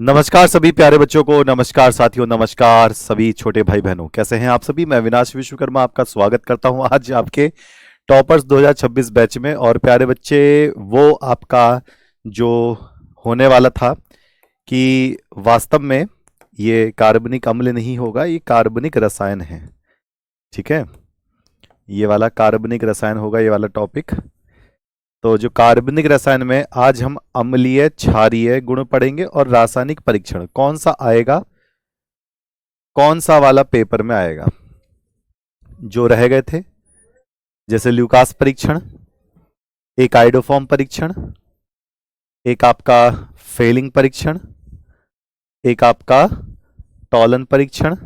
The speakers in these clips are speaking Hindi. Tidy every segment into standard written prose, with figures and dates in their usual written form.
नमस्कार सभी प्यारे बच्चों को, नमस्कार साथियों, नमस्कार सभी छोटे भाई बहनों। कैसे हैं आप सभी? मैं अविनाश विश्वकर्मा आपका स्वागत करता हूं आज आपके टॉपर्स 2026 बैच में। और प्यारे बच्चे, वो आपका जो होने वाला था कि वास्तव में ये कार्बनिक अम्ल नहीं होगा, ये कार्बनिक रसायन है। ठीक है, ये वाला कार्बनिक रसायन होगा, ये वाला टॉपिक। तो जो कार्बनिक रसायन में आज हम अम्लीय क्षारीय गुण पढ़ेंगे और रासायनिक परीक्षण कौन सा आएगा, कौन सा वाला पेपर में आएगा, जो रह गए थे, जैसे ल्यूकास परीक्षण, एक आइडोफॉर्म परीक्षण, एक आपका फेलिंग परीक्षण, एक आपका टॉलन परीक्षण,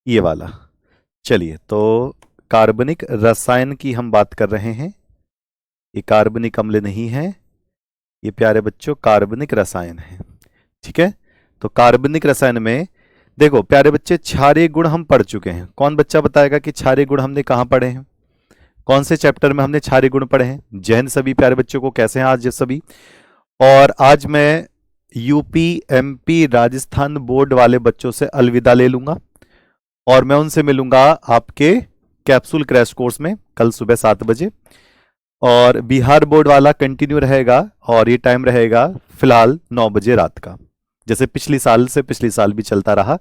ये वाला। चलिए, तो कार्बनिक रसायन की हम बात कर रहे हैं। ये कार्बनिक अम्ल नहीं है, ये प्यारे बच्चों कार्बनिक रसायन है। ठीक है, तो कार्बनिक रसायन में देखो प्यारे बच्चे, क्षारीय गुण हम पढ़ चुके हैं। कौन बच्चा बताएगा कि क्षारीय गुण हमने कहाँ पढ़े हैं, कौन से चैप्टर में हमने क्षारीय गुण पढ़े हैं? जय हिंद सभी प्यारे बच्चों को, कैसे हैं आज सभी? और आज मैं यूपी एमपी राजस्थान बोर्ड वाले बच्चों से अलविदा ले लूंगा और मैं उनसे मिलूंगा आपके कैप्सूल क्रैश कोर्स में कल सुबह 7 बजे। और बिहार बोर्ड वाला कंटिन्यू रहेगा और ये टाइम रहेगा फिलहाल 9 बजे रात का, जैसे पिछली साल भी चलता रहा।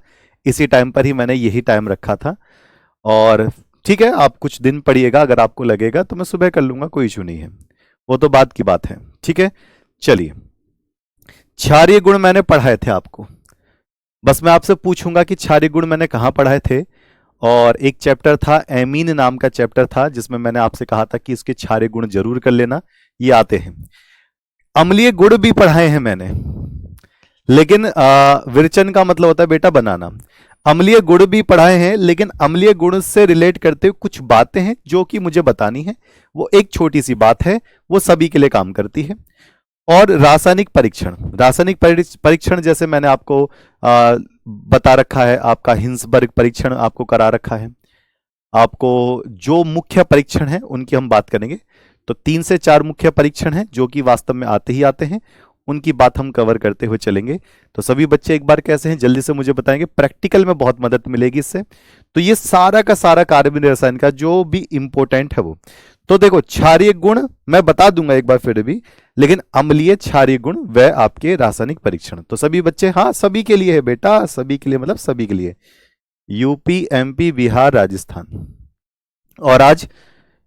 इसी टाइम पर ही मैंने यही टाइम रखा था। और ठीक है, आप कुछ दिन पढ़िएगा, अगर आपको लगेगा तो मैं सुबह कर लूंगा, कोई इशू नहीं है, वो तो बात की बात है। ठीक है, चलिए, क्षारीय गुण मैंने पढ़ाए थे आपको। बस मैं आपसे पूछूंगा कि क्षारीय गुण मैंने कहाँ पढ़ाए थे। और एक चैप्टर था, एमीन नाम का चैप्टर था, जिसमें मैंने आपसे कहा था कि इसके क्षारीय गुण जरूर कर लेना, ये आते हैं। अम्लीय गुण भी पढ़ाए हैं मैंने, लेकिन विरचन का मतलब होता है बेटा बनाना। अम्लीय गुण भी पढ़ाए हैं, लेकिन अम्लीय गुण से रिलेट करते हुए कुछ बातें हैं जो कि मुझे बतानी है। वो एक छोटी सी बात है, वो सभी के लिए काम करती है। और रासायनिक परीक्षण जैसे मैंने आपको बता रखा है, आपका हिंसबर्ग परीक्षण आपको करा रखा है। आपको जो मुख्य परीक्षण है उनकी हम बात करेंगे। तो 3 से 4 मुख्य परीक्षण हैं जो कि वास्तव में आते ही आते हैं, उनकी बात हम कवर करते हुए चलेंगे। तो सभी बच्चे एक बार कैसे हैं जल्दी से मुझे बताएंगे, प्रैक्टिकल में बहुत मदद मिलेगी इससे। तो ये सारा का सारा कार्बनिक रसायन का जो भी इंपॉर्टेंट है वो। तो देखो, क्षारीय गुण मैं बता दूंगा एक बार फिर भी, लेकिन अम्लीय क्षारीय गुण वह आपके रासायनिक परीक्षण। तो सभी बच्चे, हाँ सभी के लिए है बेटा, सभी के लिए मतलब सभी के लिए, यूपी एमपी बिहार राजस्थान। और आज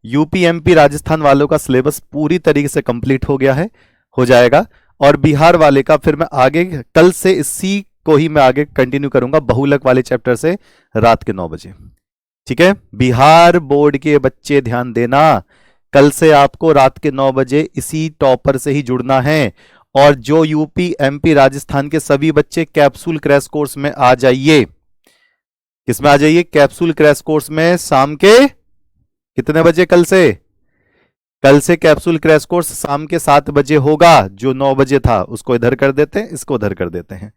यूपी एमपी राजस्थान वालों का सिलेबस पूरी तरीके से कंप्लीट हो गया है, हो जाएगा। और बिहार वाले का फिर मैं आगे कल से इसी को ही मैं आगे कंटिन्यू करूंगा, बहुलक वाले चैप्टर से रात के 9 बजे। ठीक है, बिहार बोर्ड के बच्चे ध्यान देना, कल से आपको रात के 9 बजे इसी टॉपर से ही जुड़ना है। और जो यूपी एमपी राजस्थान के सभी बच्चे कैप्सूल क्रैश कोर्स में आ जाइए। किसमें आ जाइए? कैप्सूल क्रैश कोर्स में। शाम के कितने बजे? कल से कैप्सूल क्रैश कोर्स शाम के 7 बजे होगा। जो 9 बजे था उसको इधर कर देते हैं, इसको उधर कर देते हैं।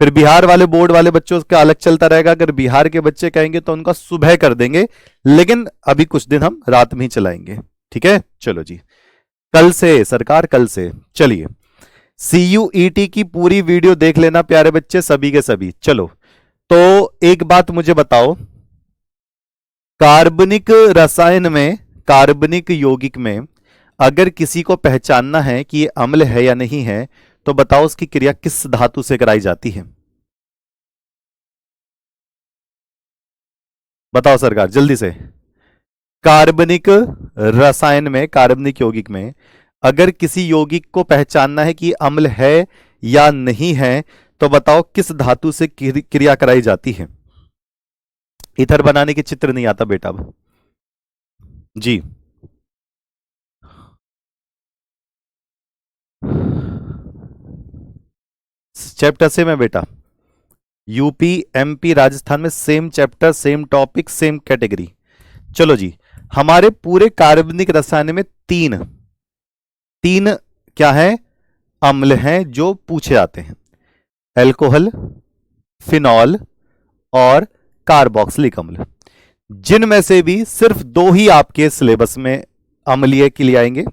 फिर बिहार वाले बोर्ड वाले बच्चों का अलग चलता रहेगा। अगर बिहार के बच्चे कहेंगे तो उनका सुबह कर देंगे, लेकिन अभी कुछ दिन हम रात में ही चलाएंगे। ठीक है, चलो जी, कल से सरकार, कल से। चलिए, CUET की पूरी वीडियो देख लेना प्यारे बच्चे, सभी के सभी। चलो, तो एक बात मुझे बताओ, कार्बनिक रसायन में, कार्बनिक यौगिक में अगर किसी को पहचानना है कि ये अम्ल है या नहीं है, तो बताओ उसकी क्रिया किस धातु से कराई जाती है? बताओ सरकार जल्दी से। कार्बनिक रसायन में, कार्बनिक यौगिक में अगर किसी यौगिक को पहचानना है कि अम्ल है या नहीं है, तो बताओ किस धातु से क्रिया कराई जाती है? इधर बनाने के चित्र नहीं आता बेटा अब जी। चैप्टर सेम है बेटा, यूपी एमपी राजस्थान में same chapter, same topic, same category. चलो जी, हमारे पूरे कार्बनिक रसायन में तीन क्या है? अम्ल हैं जो पूछे जाते हैं, एल्कोहल, फिनॉल और कार्बोक्सिलिक अम्ल। जिनमें से भी सिर्फ 2 ही आपके सिलेबस में अम्लीय के लिए आएंगे,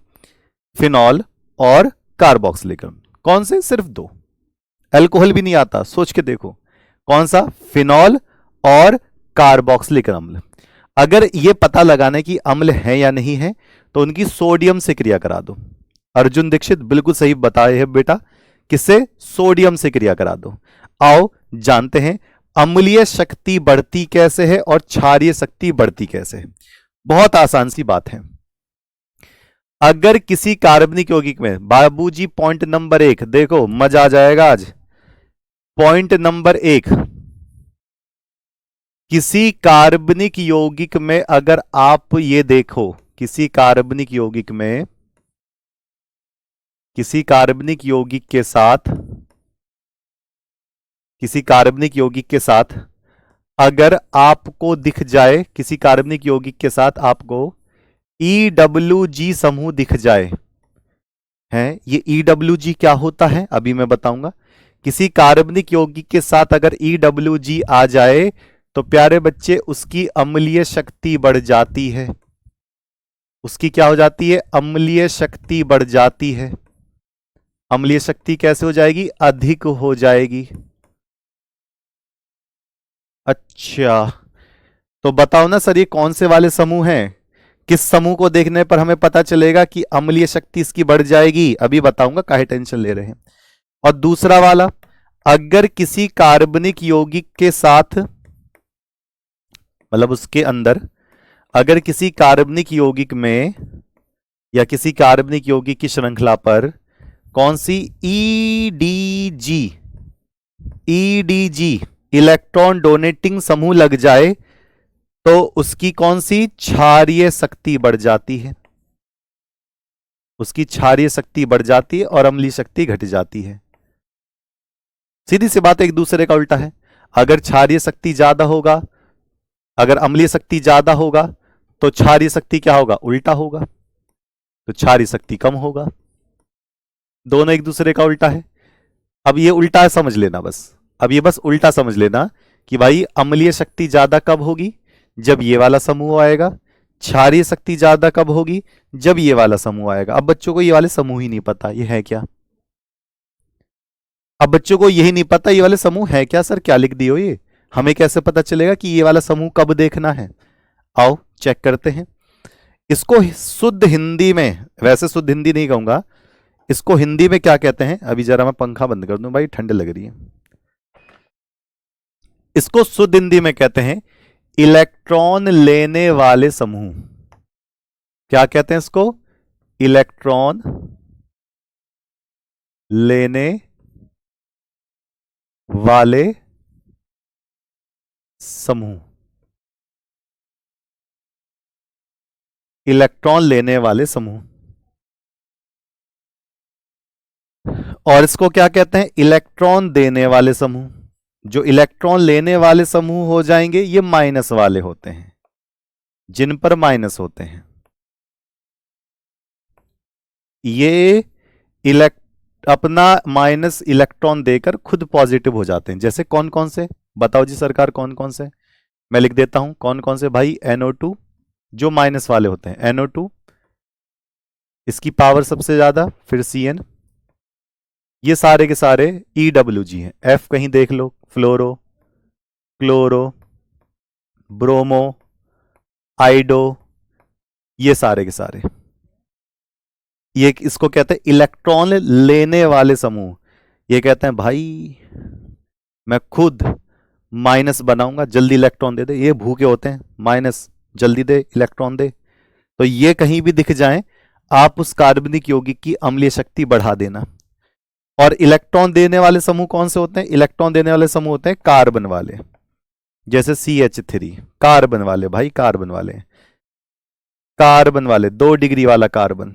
फिनॉल और कार्बोक्सिलिक अम्ल। कौन से? सिर्फ 2, अल्कोहल भी नहीं आता, सोच के देखो। कौन सा? फिनॉल और कार्बोक्सिलिक अम्ल। अगर ये पता लगाना है कि अम्ल है या नहीं है तो उनकी सोडियम से क्रिया करा दो। अर्जुन दीक्षित बिल्कुल सही बताए है बेटा, किससे? सोडियम से क्रिया करा दो। आओ जानते हैं अम्लीय शक्ति बढ़ती कैसे है और क्षारीय शक्ति बढ़ती कैसे है। बहुत आसान सी बात है। अगर किसी कार्बनिक यौगिक में, बाबूजी पॉइंट नंबर 1 देखो, मजा आ जाएगा आज। पॉइंट नंबर 1, किसी कार्बनिक यौगिक में अगर आप ये देखो, किसी कार्बनिक यौगिक में, किसी कार्बनिक यौगिक के साथ, किसी कार्बनिक यौगिक के साथ अगर आपको दिख जाए, किसी कार्बनिक यौगिक के साथ आपको EWG समूह दिख जाए, है ये EWG क्या होता है अभी मैं बताऊंगा। किसी कार्बनिक यौगिक के साथ अगर EWG आ जाए तो प्यारे बच्चे उसकी अम्लीय शक्ति बढ़ जाती है। उसकी क्या हो जाती है? अम्लीय शक्ति बढ़ जाती है। अम्लीय शक्ति कैसे हो जाएगी? अधिक हो जाएगी। अच्छा, तो बताओ ना सर ये कौन से वाले समूह हैं? किस समूह को देखने पर हमें पता चलेगा कि अम्लीय शक्ति इसकी बढ़ जाएगी? अभी बताऊंगा, काहे टेंशन ले रहे हैं। और दूसरा वाला, अगर किसी कार्बनिक यौगिक के साथ, मतलब उसके अंदर, अगर किसी कार्बनिक यौगिक में या किसी कार्बनिक यौगिक की श्रृंखला पर कौन सी ईडीजी इलेक्ट्रॉन डोनेटिंग समूह लग जाए तो उसकी कौन सी? क्षारीय शक्ति बढ़ जाती है। उसकी क्षारीय शक्ति बढ़ जाती है और अम्लीय शक्ति घट जाती है। सीधी सी बात, एक दूसरे का उल्टा है। अगर क्षारीय शक्ति ज्यादा होगा, अगर अम्लीय शक्ति ज्यादा होगा तो क्षारीय शक्ति क्या होगा? उल्टा होगा, तो क्षारीय शक्ति कम होगा। दोनों एक दूसरे का उल्टा है। अब ये उल्टा समझ लेना बस, अब ये बस उल्टा समझ लेना कि भाई अम्लीय शक्ति ज्यादा कब होगी? जब ये वाला समूह आएगा। क्षारीय शक्ति ज्यादा कब होगी? जब ये वाला समूह आएगा। अब बच्चों को ये वाले समूह ही नहीं पता, ये है क्या? अब बच्चों को यही नहीं पता ये वाले समूह है क्या। सर क्या लिख दियो ये, हमें कैसे पता चलेगा कि ये वाला समूह कब देखना है? आओ चेक करते हैं। इसको शुद्ध हिंदी में, वैसे शुद्ध हिंदी नहीं कहूंगा, इसको हिंदी में क्या कहते हैं? अभी जरा मैं पंखा बंद कर दूं भाई, ठंड लग रही है। इसको शुद्ध हिंदी में कहते हैं इलेक्ट्रॉन लेने वाले समूह। क्या कहते हैं इसको? इलेक्ट्रॉन लेने वाले समूह। इलेक्ट्रॉन लेने वाले समूह। और इसको क्या कहते हैं? इलेक्ट्रॉन देने वाले समूह। जो इलेक्ट्रॉन लेने वाले समूह हो जाएंगे ये माइनस वाले होते हैं, जिन पर माइनस होते हैं। ये अपना माइनस इलेक्ट्रॉन देकर खुद पॉजिटिव हो जाते हैं। जैसे कौन कौन से? बताओ जी सरकार, कौन कौन से? मैं लिख देता हूं कौन कौन से भाई। NO2 जो माइनस वाले होते हैं, NO2 इसकी पावर सबसे ज्यादा, फिर CN, ये सारे के सारे EWG हैं। F कहीं देख लो, फ्लोरो, क्लोरो, ब्रोमो, आइडो, ये सारे के सारे, ये इसको कहते हैं इलेक्ट्रॉन लेने वाले समूह। ये कहते हैं भाई मैं खुद माइनस बनाऊंगा, जल्दी इलेक्ट्रॉन दे दे। ये भूखे होते हैं, माइनस जल्दी दे, इलेक्ट्रॉन दे। तो ये कहीं भी दिख जाए आप उस कार्बनिक यौगिक की अम्लीय शक्ति बढ़ा देना। और इलेक्ट्रॉन देने वाले समूह कौन से होते हैं? इलेक्ट्रॉन देने वाले समूह होते हैं कार्बन वाले, जैसे CH3, कार्बन वाले भाई, कार्बन वाले, कार्बन वाले 2 डिग्री वाला कार्बन,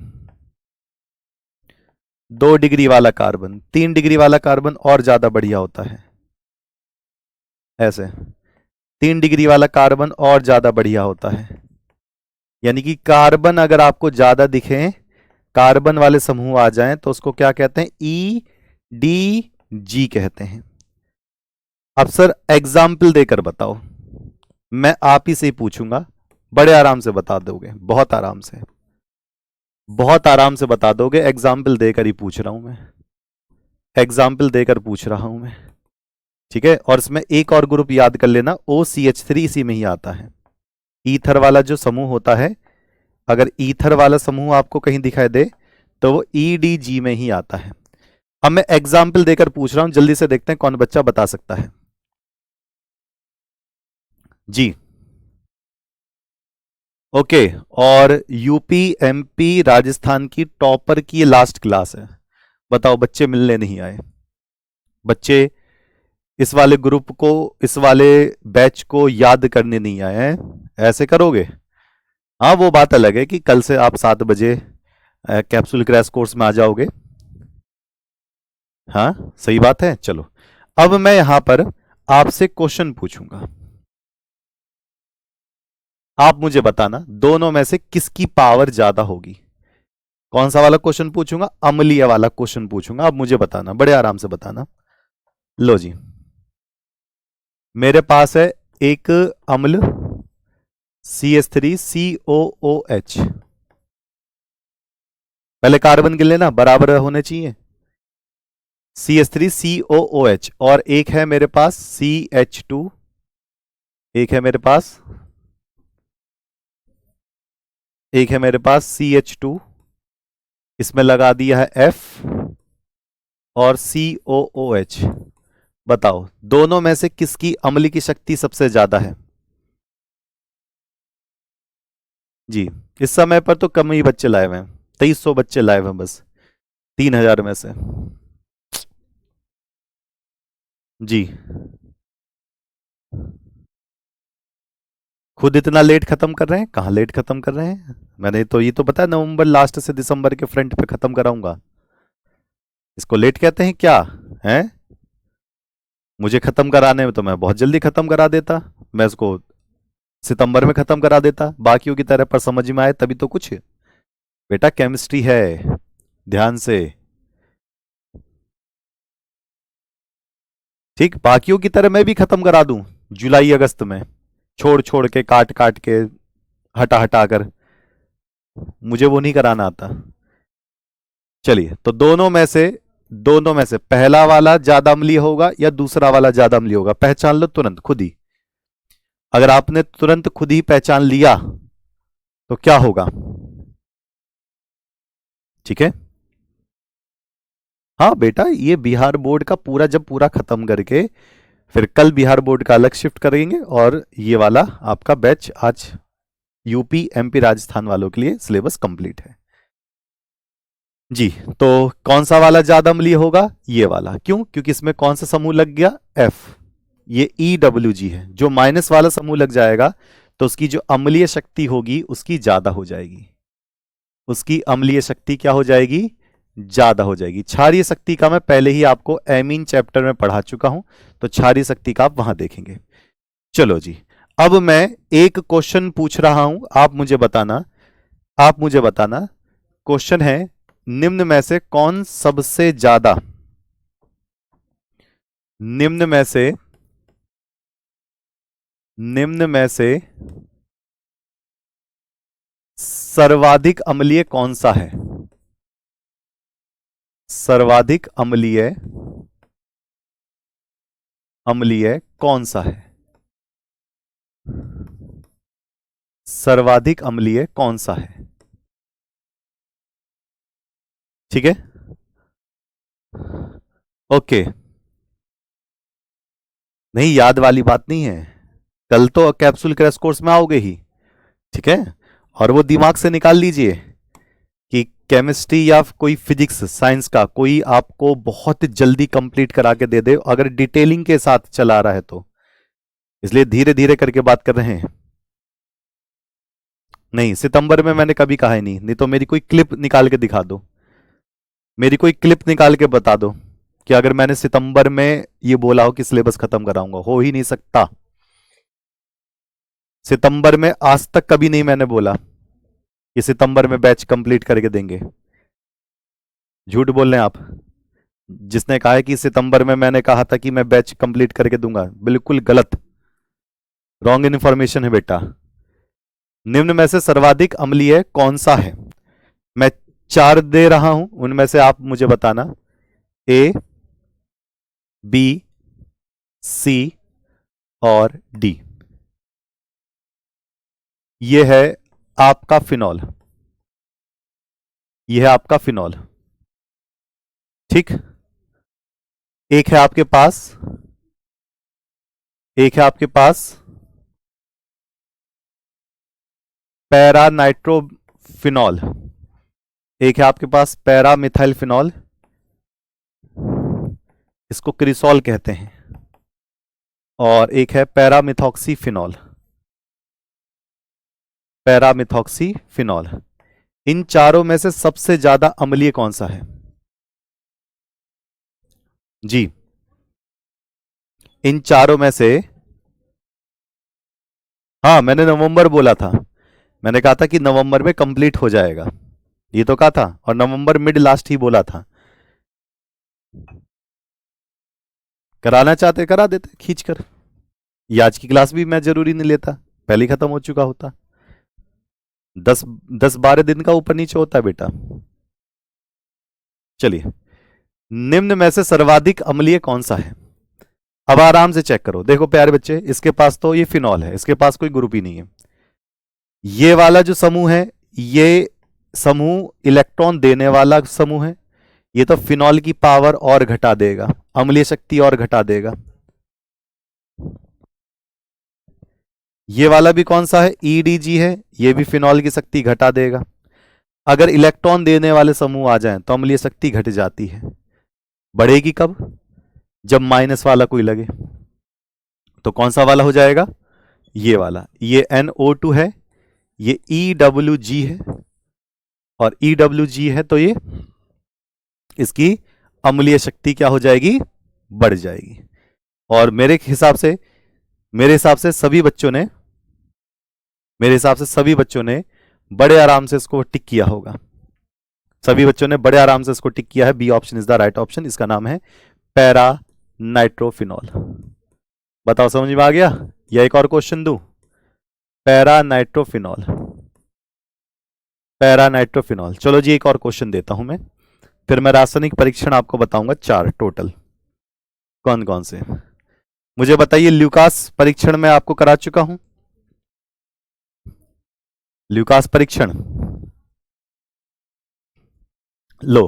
2 डिग्री वाला कार्बन, 3 डिग्री वाला कार्बन और ज्यादा बढ़िया होता है। ऐसे 3 डिग्री वाला कार्बन और ज्यादा बढ़िया होता है। यानी कि कार्बन अगर आपको ज्यादा दिखे, कार्बन वाले समूह आ जाएं तो उसको क्या कहते हैं? EDG कहते हैं। अब सर एग्जाम्पल देकर बताओ। मैं आप ही से ही पूछूंगा, बड़े आराम से बता दोगे, बहुत आराम से, बहुत आराम से बता दोगे। एग्जाम्पल देकर ही पूछ रहा हूं मैं। एग्जाम्पल देकर पूछ रहा हूं मैं, ठीक है। और इसमें एक और ग्रुप याद कर लेना, OCH3 इसी में ही आता है। ईथर वाला जो समूह होता है, अगर ईथर वाला समूह आपको कहीं दिखाई दे तो वो EDG में ही आता है। अब मैं एग्जाम्पल देकर पूछ रहा हूं, जल्दी से देखते हैं कौन बच्चा बता सकता है जी। ओके, और यूपी MP राजस्थान की टॉपर की ये लास्ट क्लास है। बताओ, बच्चे मिलने नहीं आए, बच्चे इस वाले ग्रुप को, इस वाले बैच को याद करने नहीं आए हैं, ऐसे करोगे? हाँ, वो बात अलग है कि कल से आप 7 बजे कैप्सूल क्रैश कोर्स में आ जाओगे। हाँ, सही बात है। चलो, अब मैं यहां पर आपसे क्वेश्चन पूछूंगा, आप मुझे बताना दोनों में से किसकी पावर ज्यादा होगी। कौन सा वाला क्वेश्चन पूछूंगा? अम्लीय वाला क्वेश्चन पूछूंगा, आप मुझे बताना, बड़े आराम से बताना। लो जी, मेरे पास है एक अम्ल CH3COOH। पहले कार्बन गिन लेना, बराबर होने चाहिए। CH3COOH, और एक है मेरे पास CH2, एक है मेरे पास CH2, इसमें लगा दिया है F और COOH। बताओ, दोनों में से किसकी अम्ल की शक्ति सबसे ज्यादा है? जी, इस समय पर तो कम ही बच्चे लाए हुए हैं, 2300 बच्चे लाए हुए हैं बस 3000 में से। जी, खुद इतना लेट खत्म कर रहे हैं? कहाँ लेट खत्म कर रहे हैं, मैंने तो ये तो पता है नवंबर लास्ट से दिसंबर के फ्रंट पे खत्म कराऊंगा। इसको लेट कहते हैं क्या? हैं? मुझे खत्म कराने में तो मैं बहुत जल्दी खत्म करा देता, मैं इसको सितंबर में खत्म करा देता बाकियों की तरह, पर समझ में आए तभी तो कुछ। बेटा केमिस्ट्री है, ध्यान से। ठीक, बाकियों की तरह मैं भी खत्म करा दूं जुलाई अगस्त में, छोड़ छोड़ के, काट काट के, हटा हटा कर, मुझे वो नहीं कराना आता। चलिए, तो दोनों में से पहला वाला ज्यादा अम्लीय होगा या दूसरा वाला ज्यादा अम्लीय होगा? पहचान लो तुरंत खुद ही। अगर आपने तुरंत खुद ही पहचान लिया तो क्या होगा? ठीक है। हाँ बेटा, ये बिहार बोर्ड का पूरा जब पूरा खत्म करके फिर कल बिहार बोर्ड का अलग शिफ्ट करेंगे, और ये वाला आपका बैच आज यूपी MP राजस्थान वालों के लिए सिलेबस कंप्लीट है जी। तो कौन सा वाला ज्यादा अम्लीय होगा? ये वाला। क्यों? क्योंकि इसमें कौन सा समूह लग गया? F। ये EWG है, जो माइनस वाला समूह लग जाएगा तो उसकी जो अम्लीय शक्ति होगी उसकी ज्यादा हो जाएगी, उसकी अम्लीय शक्ति क्या हो जाएगी? ज्यादा हो जाएगी। क्षारीय शक्ति का मैं पहले ही आपको एमीन चैप्टर में पढ़ा चुका हूं, तो क्षारीय शक्ति का आप वहां देखेंगे। चलो जी, अब मैं एक क्वेश्चन पूछ रहा हूं, आप मुझे बताना। क्वेश्चन है, निम्न में से कौन सबसे ज्यादा, निम्न में से सर्वाधिक अम्लीय कौन सा है? सर्वाधिक अम्लीय कौन सा है? सर्वाधिक अम्लीय कौन सा है? ठीक है, ओके। नहीं, याद वाली बात नहीं है, कल तो कैप्सूल क्रैश कोर्स में आओगे ही, ठीक है। और वो दिमाग से निकाल लीजिए कि केमिस्ट्री या कोई फिजिक्स साइंस का कोई आपको बहुत जल्दी कंप्लीट करा के दे दे, अगर डिटेलिंग के साथ चला रहा है तो, इसलिए धीरे धीरे करके बात कर रहे हैं। नहीं, सितंबर में मैंने कभी कहा ही नहीं, नहीं तो मेरी कोई क्लिप निकाल के दिखा दो, मेरी कोई क्लिप निकाल के बता दो कि अगर मैंने सितंबर में ये बोला हो कि सिलेबस खत्म कराऊंगा, हो ही नहीं सकता। सितंबर में आज तक कभी नहीं मैंने बोला कि सितंबर में बैच कंप्लीट करके देंगे। झूठ बोल रहे हैं आप। जिसने कहा है कि सितंबर में मैंने कहा था कि मैं बैच कंप्लीट करके दूंगा, बिल्कुल गलत, रॉन्ग इन्फॉर्मेशन है बेटा। निम्न में से सर्वाधिक अम्लीय कौन सा है? मैं 4 दे रहा हूं, उनमें से आप मुझे बताना। A, बी, सी और डी। ये है आपका फिनॉल, ये है आपका फिनॉल। ठीक, एक है आपके पास, एक है आपके पास पैरा नाइट्रोफिनॉल, एक है आपके पास पैरा मिथाइल फिनॉल, इसको क्रिसॉल कहते हैं, और एक है पैरामिथॉक्सीफिनॉल, पैरामिथॉक्सीफिनॉल। इन चारों में से सबसे ज्यादा अम्लीय कौन सा है? जी, इन चारों में से, हाँ मैंने नवंबर बोला था, मैंने कहा था कि नवंबर में कंप्लीट हो जाएगा, ये तो कहा था, और नवंबर मिड लास्ट ही बोला था। कराना चाहते करा देते खींच कर, ये आज की क्लास भी मैं जरूरी नहीं लेता, पहले ही खत्म हो चुका होता। 10-12 दिन का ऊपर नीचे होता है बेटा। चलिए, निम्न में से सर्वाधिक अम्लीय कौन सा है? अब आराम से चेक करो, देखो प्यारे बच्चे, इसके पास तो ये फिनॉल है, इसके पास कोई ग्रुप ही नहीं है। ये वाला जो समूह है, ये समूह इलेक्ट्रॉन देने वाला समूह है, ये तो फिनॉल की पावर और घटा देगा, अम्लीय शक्ति और घटा देगा। ये वाला भी कौन सा है? ईडीजी है, ये भी फिनॉल की शक्ति घटा देगा। अगर इलेक्ट्रॉन देने वाले समूह आ जाएं तो अम्लीय शक्ति घट जाती है। बढ़ेगी कब? जब माइनस वाला कोई लगे। तो कौन सा वाला हो जाएगा? ये वाला। ये NO2 है, ये EWG है, और EWG है तो ये इसकी अम्लीय शक्ति क्या हो जाएगी? बढ़ जाएगी। और मेरे हिसाब से सभी बच्चों ने बड़े आराम से इसको टिक किया होगा। सभी बच्चों ने बड़े आराम से इसको टिक किया है। B option is the right option. इसका नाम है पैरा नाइट्रोफिनॉल। बताओ समझ में आ गया? या एक और क्वेश्चन दूं? Para nitrophenol, para nitrophenol. चलो जी, एक और क्वेश्चन देता हूं मैं, फिर मैं रासायनिक परीक्षण आपको बताऊंगा 4 टोटल, कौन कौन से। मुझे बताइए, ल्यूकास परीक्षण मैं आपको करा चुका हूं, ल्यूकास परीक्षण। लो,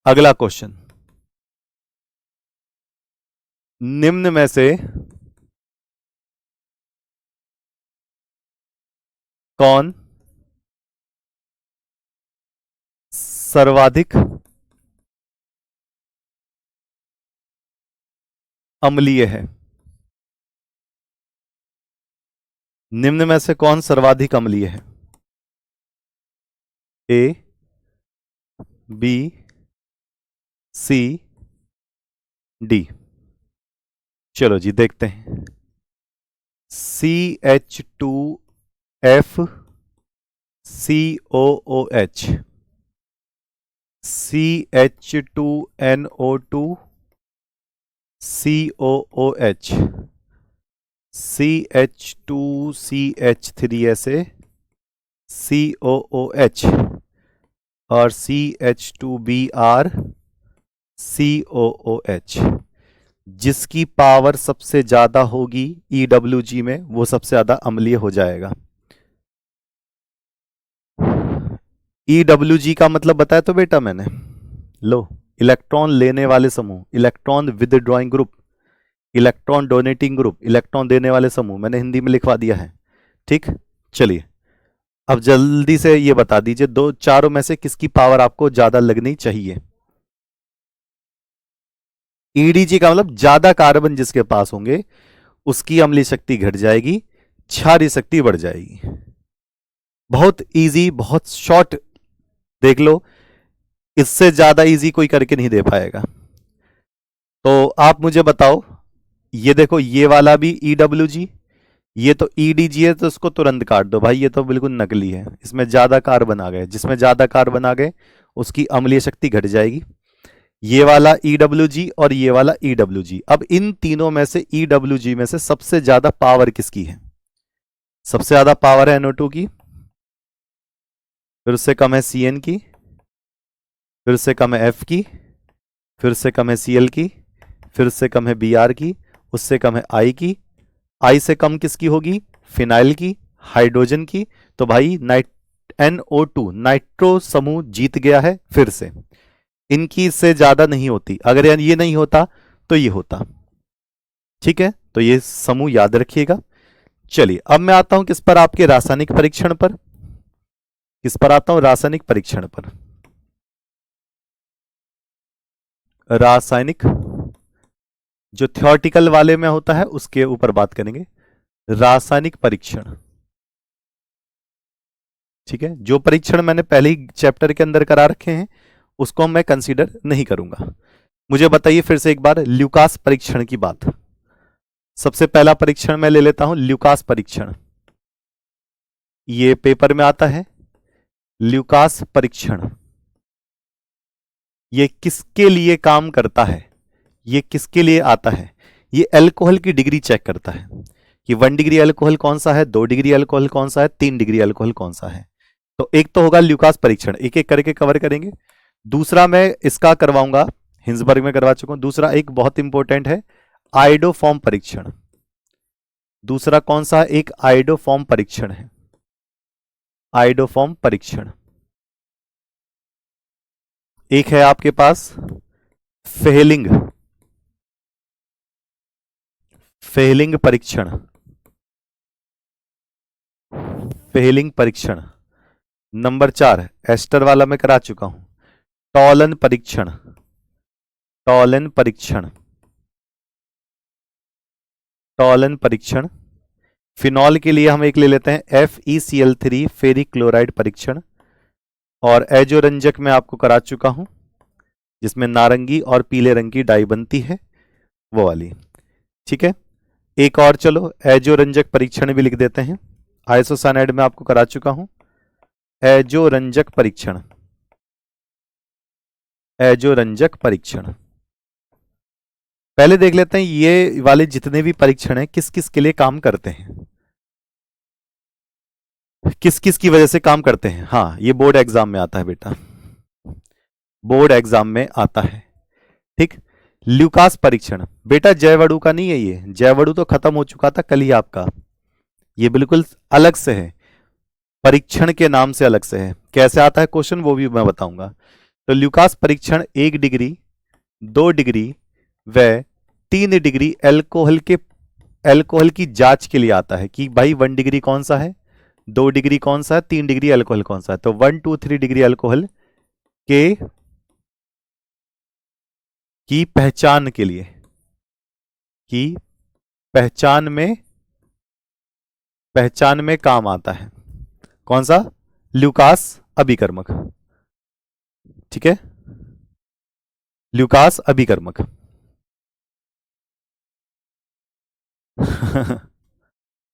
अगला क्वेश्चन, निम्न में से कौन सर्वाधिक अम्लीय है? निम्न में से कौन सर्वाधिक अम्लीय है? ए, बी, सी, डी। चलो जी देखते हैं। CH2F COOH, CH2NO2 COOH, CH2CH3SA COOH, और CH2Br COOH। जिसकी पावर सबसे ज्यादा होगी EWG में, वो सबसे ज्यादा अम्लीय हो जाएगा। EWG का मतलब बताया तो बेटा मैंने। लो, इलेक्ट्रॉन लेने वाले समूह, electron withdrawing group, electron donating group, electron देने वाले समूह, मैंने हिंदी में लिखवा दिया है। ठीक, चलिए अब जल्दी से ये बता दीजिए, दो चारों में से किसकी पावर आपको ज्यादा लगनी चाहिए? ईडीजी का मतलब ज्यादा कार्बन जिसके पास होंगे उसकी अम्लीय शक्ति घट जाएगी, क्षारीय शक्ति बढ़ जाएगी। बहुत इजी, बहुत शॉर्ट, देख लो, इससे ज्यादा इजी कोई करके नहीं दे पाएगा। तो आप मुझे बताओ, ये देखो, ये वाला भी EWG, ये तो EDG है, तो इसको तुरंत काट दो भाई, ये तो बिल्कुल नकली है, इसमें ज्यादा कार्बन आ गए, जिसमें ज्यादा कार्बन आ गए उसकी अम्लीय शक्ति घट जाएगी। ये वाला EWG और ये वाला EWG। अब इन तीनों में से EWG में से सबसे ज्यादा पावर किसकी है? सबसे ज्यादा पावर है NO2 की, फिर उससे कम है CN की, फिर उससे कम है F की, फिर उससे कम है Cl की, फिर उससे कम है Br की, उससे कम है I की, I से कम किसकी होगी? फिनाइल की, हाइड्रोजन की। तो भाई NO2 नाइट्रो समूह जीत गया है फिर से। इनकी इससे ज्यादा नहीं होती, अगर ये नहीं होता तो ये होता। ठीक है, तो ये समूह याद रखिएगा। चलिए अब मैं आता हूं किस पर? आपके रासायनिक परीक्षण पर। किस पर आता हूं? रासायनिक परीक्षण पर। रासायनिक जो थ्योरेटिकल वाले में होता है उसके ऊपर बात करेंगे, रासायनिक परीक्षण। ठीक है, जो परीक्षण मैंने पहले ही चैप्टर के अंदर करा रखे हैं उसको मैं कंसीडर नहीं करूंगा। मुझे बताइए फिर से एक बार ल्यूकास परीक्षण की बात। सबसे पहला परीक्षण मैं ले लेता हूं, ल्यूकास परीक्षण। ये पेपर में आता है, ल्यूकास परीक्षण। ये किसके लिए काम करता है? ये किसके लिए आता है? ये अल्कोहल की डिग्री चेक करता है कि 1 डिग्री अल्कोहल कौन सा है, 2 डिग्री अल्कोहल कौन सा है, 3 डिग्री अल्कोहल कौन सा है। तो एक तो होगा ल्यूकास परीक्षण, एक एक करके कवर करेंगे। दूसरा मैं इसका करवाऊंगा, हिंसबर्ग में करवा चुका हूं। दूसरा एक बहुत इंपॉर्टेंट है, आइडोफॉर्म परीक्षण। दूसरा कौन सा? एक आइडोफॉर्म परीक्षण है, आइडोफॉर्म परीक्षण। एक है आपके पास फेलिंग, फेलिंग परीक्षण, फेलिंग परीक्षण। नंबर 4 एस्टर वाला मैं करा चुका हूं, टॉलन परीक्षण, टॉलन परीक्षण, टॉलन परीक्षण। फिनॉल के लिए हम एक ले लेते हैं FeCl3 फेरिक क्लोराइड परीक्षण। और एजोरंजक में आपको करा चुका हूं जिसमें नारंगी और पीले रंग की डाई बनती है, वो वाली। ठीक है, एक और चलो एजोरंजक परीक्षण भी लिख देते हैं। आइसोसाइनाइड में आपको करा चुका हूं एजोरंजक परीक्षण, एजोरंजक परीक्षण। पहले देख लेते हैं ये वाले जितने भी परीक्षण हैं किस किस के लिए काम करते हैं, किस किस की वजह से काम करते हैं। हाँ, ये बोर्ड एग्जाम में आता है बेटा, बोर्ड एग्जाम में आता है। ठीक, ल्यूकास परीक्षण बेटा जयवड़ू का नहीं है, ये जयवड़ू तो खत्म हो चुका था कल ही आपका। ये बिल्कुल अलग से है, परीक्षण के नाम से अलग से है। कैसे आता है क्वेश्चन वो भी मैं बताऊंगा। तो ल्यूकास परीक्षण 1 डिग्री, 2 डिग्री व 3 डिग्री अल्कोहल की जांच के लिए आता है कि भाई 1 डिग्री कौन सा है, 2 डिग्री कौन सा है, 3 डिग्री अल्कोहल कौन सा है। तो 1, 2, 3 डिग्री अल्कोहल के की पहचान के लिए, की पहचान में काम आता है। कौन सा? ल्यूकास अभिकर्मक। ठीक है, ल्यूकास अभिकर्मक।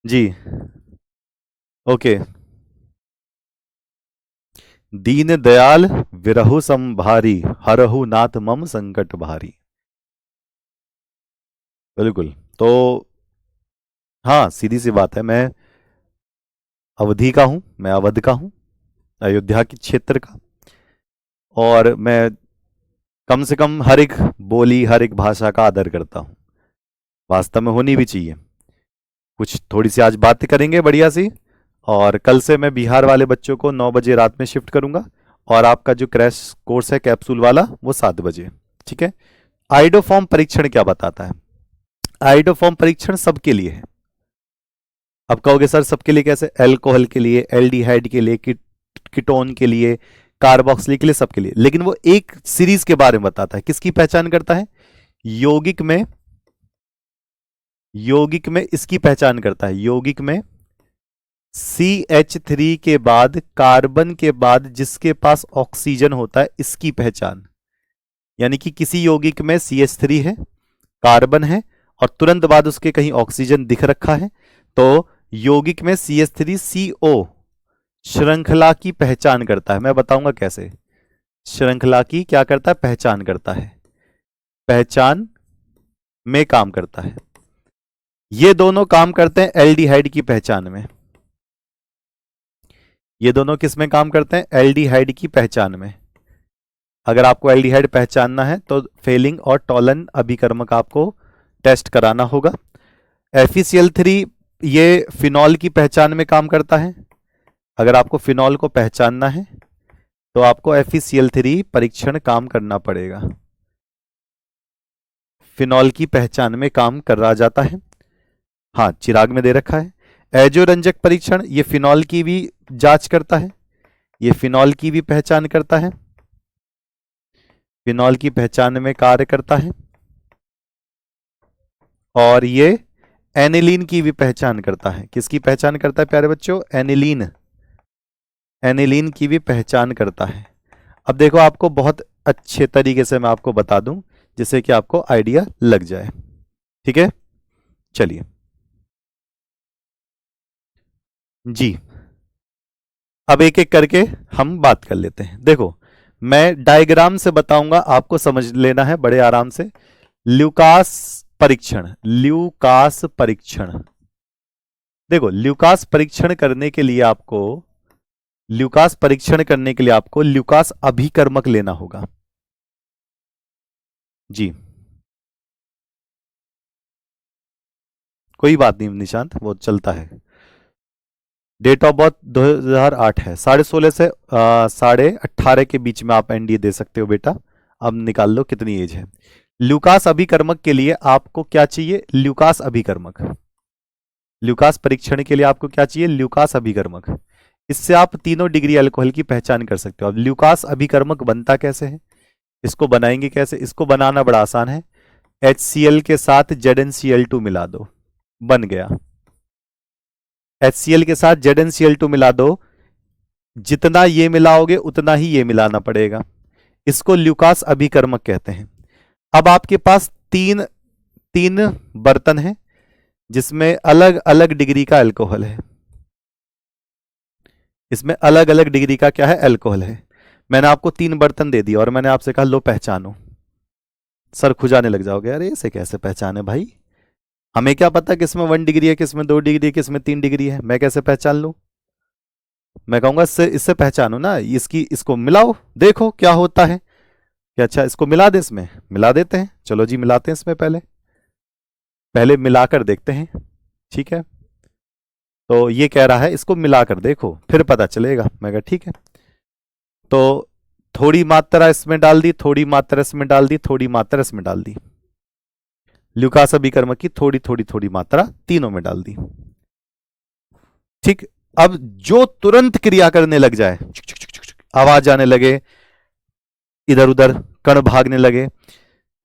जी ओके। दीन दयाल विरहु संभारी, हरहु नाथ मम संकट भारी। बिल्कुल, तो हाँ सीधी सी बात है, मैं अवधि का हूं, मैं अवध का हूं, अयोध्या के क्षेत्र का। और मैं कम से कम हर एक बोली, हर एक भाषा का आदर करता हूं, वास्तव में होनी भी चाहिए। कुछ थोड़ी सी आज बात करेंगे बढ़िया सी, और कल से मैं बिहार वाले बच्चों को 9 बजे रात में शिफ्ट करूंगा, और आपका जो क्रैश कोर्स है कैप्सूल वाला वो 7 बजे। ठीक है, आइडोफॉर्म परीक्षण क्या बताता है? आइडोफॉर्म परीक्षण सबके लिए है। अब कहोगे सर सबके लिए कैसे? अल्कोहल के लिए, एल्डिहाइड के लिए, कीटोन के लिए, कार्बोक्सिल के लिए, सबके लिए। लेकिन वो एक सीरीज के बारे में बताता है, किसकी पहचान करता है? यौगिक में इसकी पहचान करता है। यौगिक में CH3 के बाद, कार्बन के बाद जिसके पास ऑक्सीजन होता है, इसकी पहचान। यानी कि किसी यौगिक में CH3 है, कार्बन है, और तुरंत बाद उसके कहीं ऑक्सीजन दिख रखा है, तो यौगिक में CH3CO श्रृंखला की पहचान करता है। मैं बताऊंगा कैसे श्रृंखला की क्या करता है, पहचान करता है, पहचान में काम करता है। ये दोनों काम करते हैं एल्डिहाइड की पहचान में। ये दोनों किस में काम करते हैं? एल्डिहाइड की पहचान में। अगर आपको एल्डिहाइड पहचानना है तो फेलिंग और टॉलन अभिकर्मक आपको टेस्ट कराना होगा। FeCl3 ये फिनॉल की पहचान में काम करता है। अगर आपको फिनॉल को पहचानना है तो आपको FeCl3 परीक्षण काम करना पड़ेगा। फिनॉल की पहचान में काम करा जाता है। हाँ, चिराग में दे रखा है। एजोरंजक परीक्षण ये फिनॉल की भी जांच करता है, ये फिनॉल की भी पहचान करता है, फिनॉल की पहचान में कार्य करता है। और ये एनिलीन की भी पहचान करता है। किसकी पहचान करता है प्यारे बच्चों? एनिलीन, एनिलीन की भी पहचान करता है। अब देखो, आपको बहुत अच्छे तरीके से मैं आपको बता दूं जिससे कि आपको आइडिया लग जाए। ठीक है, चलिए जी, अब एक एक करके हम बात कर लेते हैं। देखो, मैं डायग्राम से बताऊंगा, आपको समझ लेना है बड़े आराम से। ल्यूकास परीक्षण, ल्यूकास परीक्षण। देखो, ल्यूकास परीक्षण करने के लिए आपको, ल्यूकास परीक्षण करने के लिए आपको ल्यूकास अभिकर्मक लेना होगा जी। कोई बात नहीं निशांत, वो चलता है। डेट ऑफ बर्थ 2008 है, 16.5 से 18.5 के बीच में आप एनडीए दे सकते हो बेटा। अब निकाल लो कितनी एज है। ल्यूकास अभिकर्मक के लिए आपको क्या चाहिए? ल्यूकास अभिकर्मक। ल्यूकास परीक्षण के लिए आपको क्या चाहिए? ल्यूकास अभिकर्मक। इससे आप तीनों डिग्री अल्कोहल की पहचान कर सकते हो। अब ल्यूकास अभिकर्मक बनता कैसे है, इसको बनाएंगे कैसे? इसको बनाना बड़ा आसान है। HCl के साथ ZnCl2 मिला दो, बन गया। HCl के साथ ZnCl2 मिला दो, जितना ये मिलाओगे उतना ही ये मिलाना पड़ेगा। इसको ल्यूकास अभिकर्मक कहते हैं। अब आपके पास तीन तीन बर्तन हैं जिसमें अलग अलग डिग्री का अल्कोहल है। इसमें अलग अलग डिग्री का क्या है? अल्कोहल है। मैंने आपको 3 बर्तन दे दिए और मैंने आपसे कहा लो पहचानो। सर खुजाने लग जाओगे, अरे इसे कैसे पहचाने भाई, हमें क्या पता किसमें 1 डिग्री है, किसमें 2 डिग्री है, किसमें 3 डिग्री है, मैं कैसे पहचान लूं? मैं कहूंगा इससे इससे पहचानो ना, इसको मिलाओ, देखो क्या होता है। क्या अच्छा इसको मिला दे, इसमें मिला देते हैं। चलो जी मिलाते हैं इसमें, पहले पहले मिलाकर देखते हैं। ठीक है, तो ये कह रहा है इसको मिलाकर देखो फिर पता चलेगा। मैं कहा ठीक है। तो थोड़ी मात्रा इसमें डाल दी, थोड़ी मात्रा इसमें डाल दी, थोड़ी मात्रा इसमें डाल दी। ल्यूकास अभिकर्मक की थोड़ी थोड़ी थोड़ी मात्रा तीनों में डाल दी। ठीक, अब जो तुरंत क्रिया करने लग जाए, आवाज आने लगे, इधर उधर कण भागने लगे,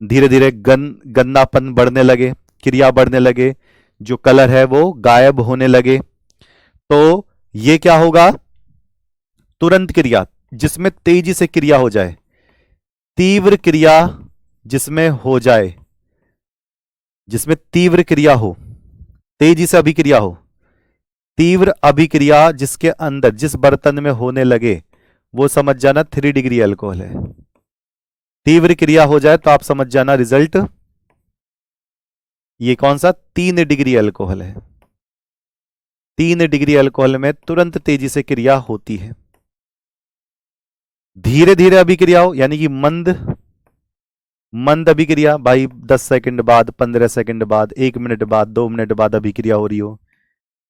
धीरे धीरे गंदापन बढ़ने लगे, क्रिया बढ़ने लगे, जो कलर है वो गायब होने लगे, तो ये क्या होगा? तुरंत क्रिया, जिसमें तेजी से क्रिया हो जाए, तीव्र क्रिया जिसमें हो जाए, जिसमें तीव्र क्रिया हो, तेजी से अभिक्रिया हो, तीव्र अभिक्रिया जिसके अंदर जिस बर्तन में होने लगे वो समझ जाना 3 डिग्री अल्कोहल है। तीव्र क्रिया हो जाए तो आप समझ जाना रिजल्ट ये कौन सा? 3 डिग्री अल्कोहल है। 3 डिग्री अल्कोहल में तुरंत तेजी से क्रिया होती है। धीरे धीरे अभिक्रिया हो यानी कि मंद मंद अभिक्रिया, भाई 10 सेकंड बाद, 15 सेकंड बाद, 1 मिनट बाद, 2 मिनट बाद अभिक्रिया हो रही हो,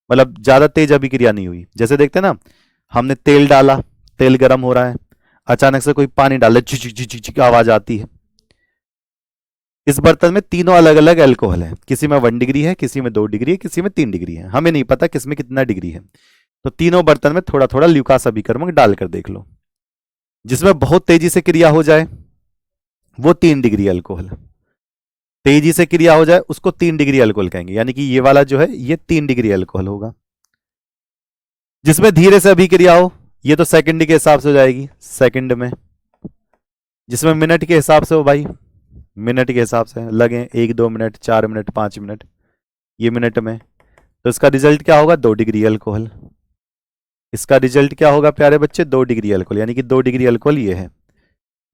मतलब ज्यादा तेज अभिक्रिया नहीं हुई। जैसे देखते हैं ना, हमने तेल डाला, तेल गर्म हो रहा है, अचानक से कोई पानी डाले, झिक आवाज आती है। इस बर्तन में तीनों अलग अलग अल्कोहल है, किसी में 1 डिग्री है, किसी में 2 डिग्री है, किसी में 3 डिग्री है, हमें नहीं पता किसमें कितना डिग्री है। तो तीनों बर्तन में थोड़ा थोड़ा ल्यूकास अभिकर्मक डालकर देख लो। जिसमें बहुत तेजी से क्रिया हो जाए वो 3 डिग्री अल्कोहल, तेजी से क्रिया हो जाए उसको 3 डिग्री अल्कोहल कहेंगे, यानी कि ये वाला जो है ये 3 डिग्री अल्कोहल होगा। जिसमें धीरे से अभिक्रिया हो ये तो सेकंड के हिसाब से हो जाएगी, सेकंड में। जिसमें मिनट के हिसाब से हो भाई, मिनट के हिसाब से लगे, 1 2 मिनट, 4 मिनट, 5 मिनट, ये मिनट में, तो इसका रिजल्ट क्या होगा? 2 डिग्री अल्कोहल। इसका रिजल्ट क्या होगा प्यारे बच्चे? 2 डिग्री अल्कोहल, यानी कि 2 डिग्री अल्कोहल ये है,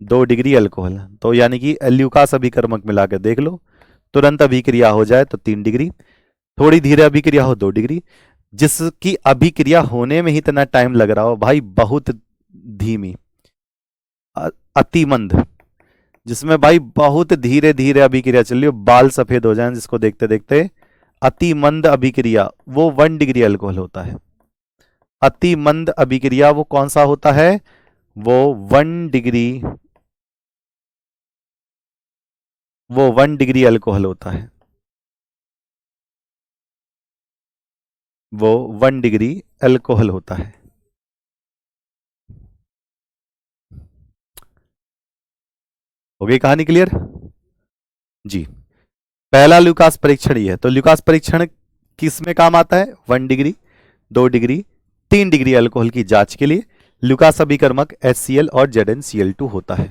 2 डिग्री अल्कोहल। तो यानी कि ल्यूकास अभिकर्मक मिलाकर देख लो, तुरंत अभिक्रिया हो जाए तो 3 डिग्री, थोड़ी धीरे अभिक्रिया हो 2 डिग्री, जिसकी अभिक्रिया होने में ही इतना टाइम लग रहा हो भाई बहुत धीमी, अतिमंद, जिसमें भाई बहुत धीरे धीरे अभिक्रिया चल रही हो, बाल सफेद हो जाएं जिसको देखते देखते, अति मंद अभिक्रिया, वो 1 डिग्री अल्कोहल होता है। अति मंद अभिक्रिया वो कौन सा होता है? वो 1 डिग्री, वो 1 डिग्री अल्कोहल होता है, वो 1 डिग्री अल्कोहल होता है। हो गई कहानी क्लियर जी। पहला ल्यूकास परीक्षण ये है। तो ल्यूकास परीक्षण किस में काम आता है? 1 डिग्री, 2 डिग्री, 3 डिग्री अल्कोहल की जांच के लिए ल्यूकास अभिकर्मक HCl और ZnCl2 होता है।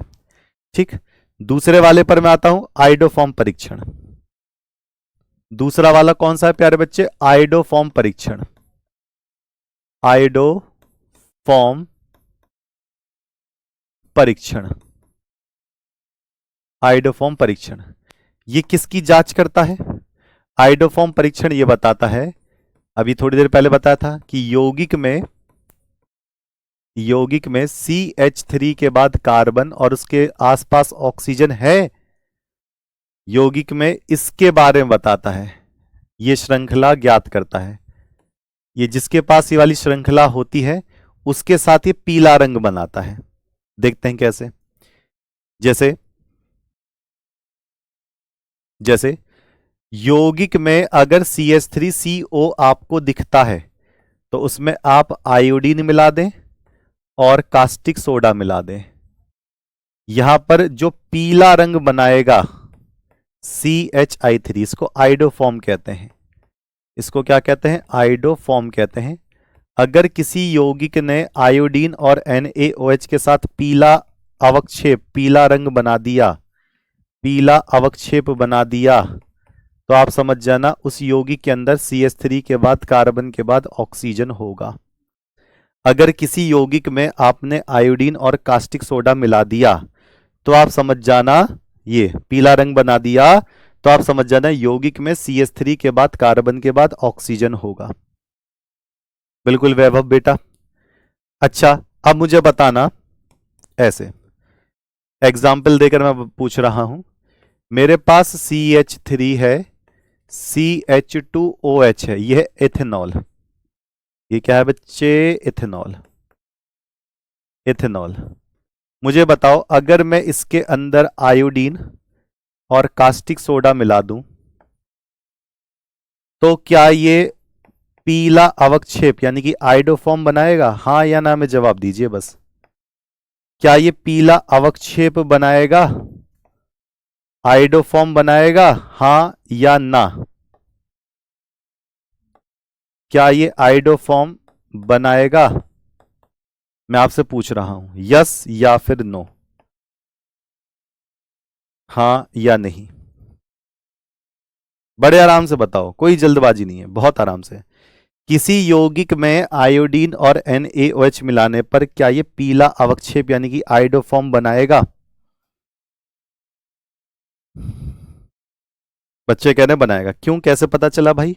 ठीक, दूसरे वाले पर मैं आता हूं, आइडोफॉर्म परीक्षण। दूसरा वाला कौन सा है प्यारे बच्चे? आइडोफॉर्म परीक्षण। आइडोफॉर्म परीक्षण, आइडोफॉर्म परीक्षण ये किसकी जांच करता है? आइडोफॉर्म परीक्षण ये बताता है, अभी थोड़ी देर पहले बताया था कि यौगिक में CH3 के बाद कार्बन और उसके आसपास ऑक्सीजन है यौगिक में, इसके बारे में बताता है। ये श्रृंखला ज्ञात करता है। ये जिसके पास ये वाली श्रृंखला होती है उसके साथ ये पीला रंग बनाता है। देखते हैं कैसे। जैसे यौगिक में अगर CH3CO आपको दिखता है तो उसमें आप आयोडीन मिला दें और कास्टिक सोडा मिला दें। यहां पर जो पीला रंग बनाएगा CHI3, इसको आइडोफॉर्म कहते हैं। इसको क्या कहते हैं? आइडोफॉर्म कहते हैं। अगर किसी यौगिक ने आयोडीन और NaOH के साथ पीला अवक्षेप, पीला रंग बना दिया, पीला अवक्षेप बना दिया, तो आप समझ जाना उस यौगिक के अंदर CH3 के बाद कार्बन के बाद ऑक्सीजन होगा। अगर किसी यौगिक में आपने आयोडीन और कास्टिक सोडा मिला दिया तो आप समझ जाना, ये पीला रंग बना दिया तो आप समझ जाना यौगिक में CH3 के बाद कार्बन के बाद ऑक्सीजन होगा। बिल्कुल वैभव बेटा। अच्छा, अब मुझे बताना, ऐसे एग्जाम्पल देकर मैं पूछ रहा हूं, मेरे पास CH3 है, CH2OH है, यह एथेनॉल। ये क्या है बच्चे? इथेनॉल। इथेनॉल। मुझे बताओ, अगर मैं इसके अंदर आयोडीन और कास्टिक सोडा मिला दूं तो क्या ये पीला अवक्षेप यानी कि आइडोफॉर्म बनाएगा? हां या ना में जवाब दीजिए बस। क्या ये पीला अवक्षेप बनाएगा? आइडोफॉर्म बनाएगा? हां या ना? क्या ये आइडोफॉर्म बनाएगा? मैं आपसे पूछ रहा हूं, यस या फिर नो, हां या नहीं। बड़े आराम से बताओ, कोई जल्दबाजी नहीं है, बहुत आराम से। किसी यौगिक में आयोडीन और NaOH मिलाने पर क्या ये पीला अवक्षेप यानी कि आइडोफॉर्म बनाएगा? बच्चे कह रहे हैं बनाएगा। क्यों, कैसे पता चला भाई?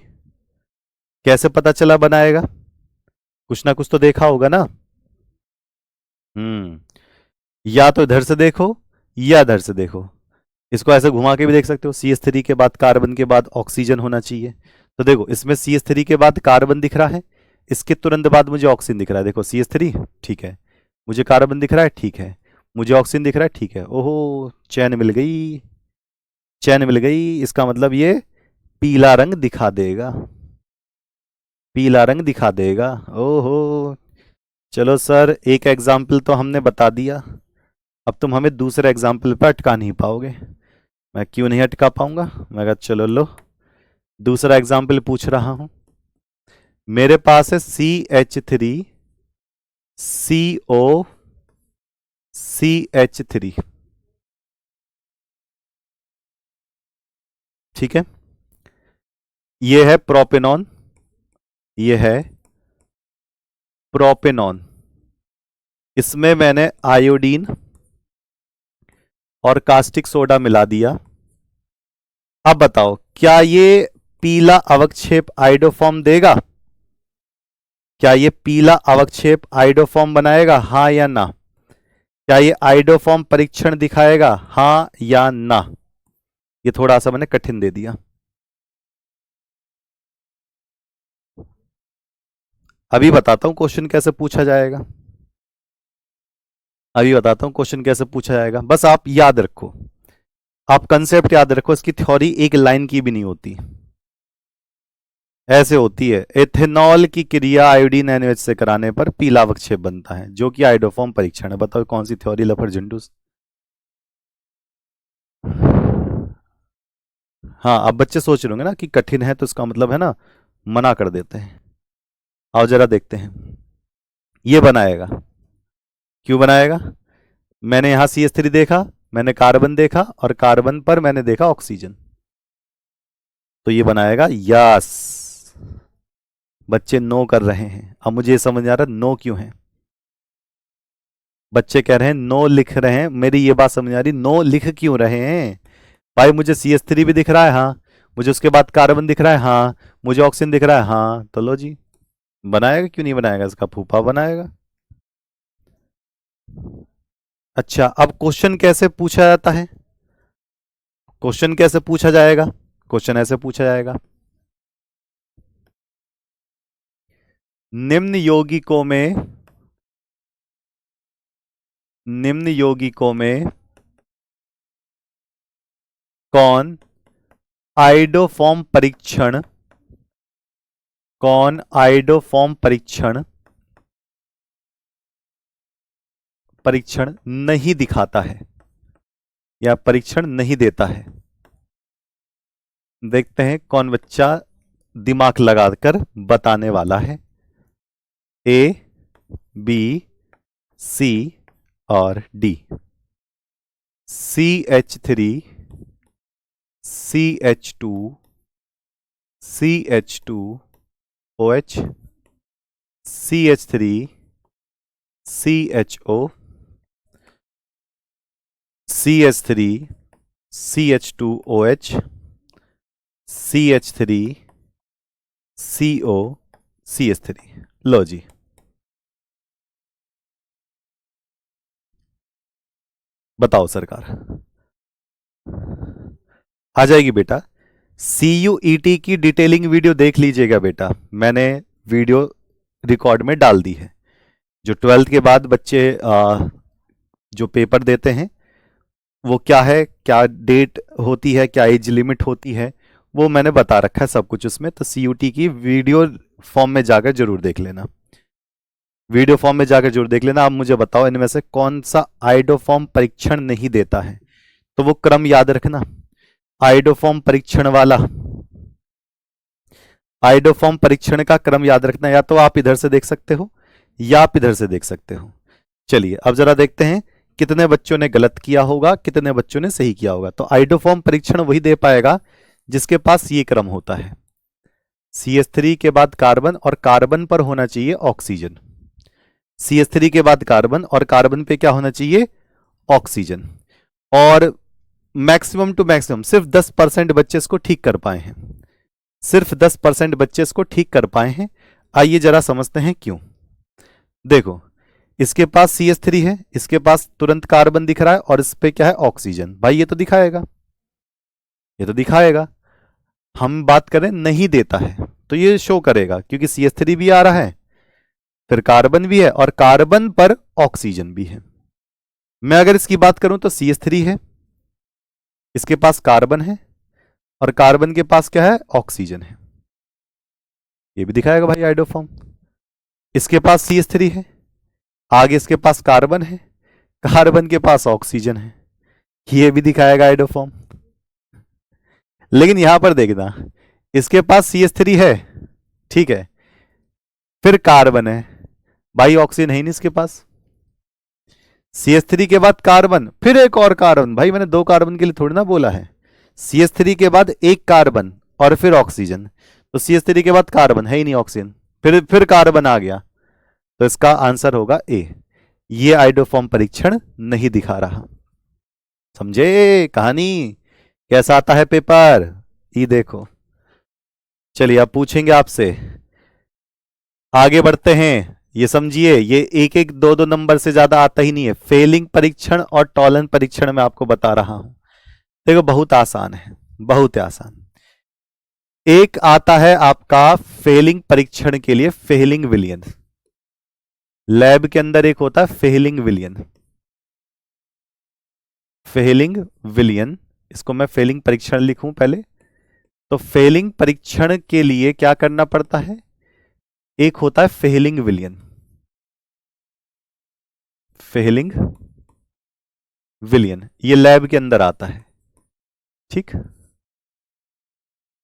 कैसे पता चला बनाएगा? कुछ ना कुछ तो देखा होगा ना। या तो इधर से देखो या इधर से देखो। इसको ऐसे घुमा के भी देख सकते हो। CH3 के बाद कार्बन के बाद ऑक्सीजन होना चाहिए। तो देखो, इसमें CH3 के बाद कार्बन दिख रहा है, इसके तुरंत बाद मुझे ऑक्सीजन दिख रहा है। देखो CH3 ठीक है, मुझे कार्बन दिख रहा है ठीक है, मुझे ऑक्सीजन दिख रहा है ठीक है। ओहो, चैन मिल गई, चैन मिल गई। इसका मतलब ये पीला रंग दिखा देगा, पीला रंग दिखा देगा। ओहो, चलो सर, एक एग्जाम्पल तो हमने बता दिया, अब तुम हमें दूसरे एग्जाम्पल पर अटका नहीं पाओगे। मैं क्यों नहीं अटका पाऊंगा? मैं कहा चलो लो, दूसरा एग्जाम्पल पूछ रहा हूं। मेरे पास है CH3COCH3, ठीक है। ये है प्रोपेनॉन, ये है प्रोपेनॉन। इसमें मैंने आयोडीन और कास्टिक सोडा मिला दिया। अब बताओ, क्या ये पीला अवक्षेप आइडोफॉर्म देगा? क्या ये पीला अवक्षेप आइडोफॉर्म बनाएगा? हां या ना? क्या ये आइडोफॉर्म परीक्षण दिखाएगा, हाँ या ना? ये थोड़ा सा मैंने कठिन दे दिया। अभी बताता हूं क्वेश्चन कैसे पूछा जाएगा। अभी बताता हूं क्वेश्चन कैसे पूछा जाएगा, बस आप याद रखो, आप कंसेप्ट याद रखो। इसकी थ्योरी एक लाइन की भी नहीं होती, ऐसे होती है। एथेनॉल की क्रिया आयोडीन NaOH से कराने पर पीला अवक्षेप बनता है, जो कि आइडोफॉर्म परीक्षण है। बताओ कौन सी थ्योरी लफर झंडूस? हाँ, अब बच्चे सोच रहे होंगे ना कि कठिन है, तो इसका मतलब है ना मना कर देते हैं। आओ जरा देखते हैं। ये बनाएगा, क्यों बनाएगा? मैंने यहां CH3 देखा, मैंने कार्बन देखा, और कार्बन पर मैंने देखा ऑक्सीजन, तो ये बनाएगा यस। बच्चे नो कर रहे हैं। अब मुझे ये समझ नहीं आ रहा नो क्यों है। बच्चे कह रहे हैं नो लिख रहे हैं, मेरी ये बात समझ आ रही, नो लिख क्यों रहे हैं? भाई मुझे CH3 भी दिख रहा है, हाँ, मुझे उसके बाद कार्बन दिख रहा है, हाँ, मुझे ऑक्सीजन दिख रहा है, हाँ, तो लो जी, बनाएगा क्यों नहीं बनाएगा? इसका फूफा बनाएगा। अच्छा, अब क्वेश्चन कैसे पूछा जाता है? क्वेश्चन कैसे पूछा जाएगा? क्वेश्चन ऐसे पूछा जाएगा, निम्न यौगिकों में, निम्न यौगिकों में कौन आइडोफॉर्म परीक्षण, कौन आइडोफॉर्म परीक्षण परीक्षण नहीं दिखाता है या परीक्षण नहीं देता है? देखते हैं कौन बच्चा दिमाग लगाकर बताने वाला है। A, B, C और D। CH3, CH2, CH2OH, CH3, CHO, CH3, CH2OH, CH3, CO, CH3। लो जी, बताओ सरकार। आ जाएगी बेटा। CUET की डिटेलिंग वीडियो देख लीजिएगा बेटा, मैंने वीडियो रिकॉर्ड में डाल दी है। जो 12th के बाद बच्चे जो पेपर देते हैं, वो क्या है, क्या डेट होती है, क्या एज लिमिट होती है, वो मैंने बता रखा है सब कुछ उसमें। तो CUT की वीडियो फॉर्म में जाकर जरूर देख लेना, वीडियो फॉर्म में जाकर जरूर देख लेना। आप मुझे बताओ इनमें से कौन सा आइडोफॉर्म परीक्षण नहीं देता है, तो वो क्रम याद रखना। आइडोफॉर्म परीक्षण वाला, आइडोफॉर्म परीक्षण का क्रम याद रखना, या तो आप इधर से देख सकते हो या आप इधर से देख सकते हो। चलिए अब जरा देखते हैं कितने बच्चों ने गलत किया होगा, कितने बच्चों ने सही किया होगा। तो आइडोफॉर्म परीक्षण वही दे पाएगा जिसके पास ये क्रम होता है, CH3 के बाद कार्बन और कार्बन पर होना चाहिए ऑक्सीजन, CH3 के बाद कार्बन और कार्बन पे क्या होना चाहिए, ऑक्सीजन। और मैक्सिमम टू मैक्सिमम सिर्फ 10% बच्चे इसको ठीक कर पाए हैं, सिर्फ 10% बच्चे इसको ठीक कर पाए हैं। आइए जरा समझते हैं क्यों। देखो, इसके पास CH3 है, इसके पास तुरंत कार्बन दिख रहा है, और इस पे क्या है, ऑक्सीजन। भाई ये तो दिखाएगा, ये तो दिखाएगा। हम बात करें नहीं देता है, तो ये शो करेगा, क्योंकि CH3 भी आ रहा है, फिर कार्बन भी है, और कार्बन पर ऑक्सीजन भी है। मैं अगर इसकी बात करूं तो CH3 है, इसके पास कार्बन है, और कार्बन के पास क्या है, ऑक्सीजन है। ये भी दिखाएगा भाई आइडोफॉर्म। इसके पास CH3 है, आगे इसके पास कार्बन है, कार्बन के पास ऑक्सीजन है, ये भी दिखाएगा आइडोफॉर्म। लेकिन यहां पर देखना, इसके पास CH3 है, ठीक है, फिर कार्बन है, भाई ऑक्सीजन है ही नहीं इसके पास। CH3 के बाद कार्बन, फिर एक और कार्बन, भाई मैंने 2 कार्बन के लिए थोड़ी ना बोला है। CH3 के बाद एक कार्बन और फिर ऑक्सीजन, तो CH3 के बाद कार्बन है ही नहीं, ऑक्सीजन, फिर कार्बन आ गया, तो इसका आंसर होगा A। ये आइडोफॉर्म परीक्षण नहीं दिखा रहा। समझे कहानी? कैसा आता है पेपर, ये देखो। चलिए अब पूछेंगे आपसे, आगे बढ़ते हैं। ये समझिए, ये एक एक दो दो नंबर से ज्यादा आता ही नहीं है। फेलिंग परीक्षण और टॉलन परीक्षण मैं आपको बता रहा हूं। देखो बहुत आसान है, बहुत आसान। एक आता है आपका फेलिंग परीक्षण के लिए फेलिंग विलियन। लैब के अंदर एक होता है फेलिंग विलियन। फेलिंग विलियन, इसको मैं फेलिंग परीक्षण लिखूं पहले। तो फेलिंग परीक्षण के लिए क्या करना पड़ता है? एक होता है फेलिंग विलियन। फेलिंग विलियन ये लैब के अंदर आता है, ठीक।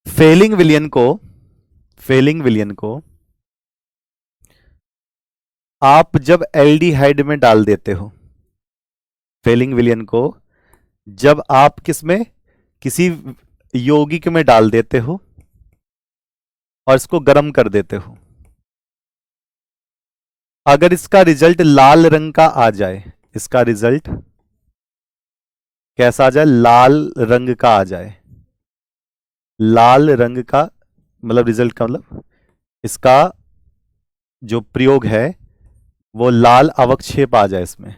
फेलिंग विलियन को, फेलिंग विलियन को आप जब एल्डिहाइड में डाल देते हो, फेलिंग विलियन को जब आप किस में, किसी यौगिक में डाल देते हो और इसको गर्म कर देते हो, अगर इसका रिजल्ट लाल रंग का आ जाए, इसका रिजल्ट कैसा आ जाए? लाल रंग का आ जाए। लाल रंग का मतलब रिजल्ट का मतलब इसका जो प्रयोग है वो लाल अवक्षेप आ जाए इसमें,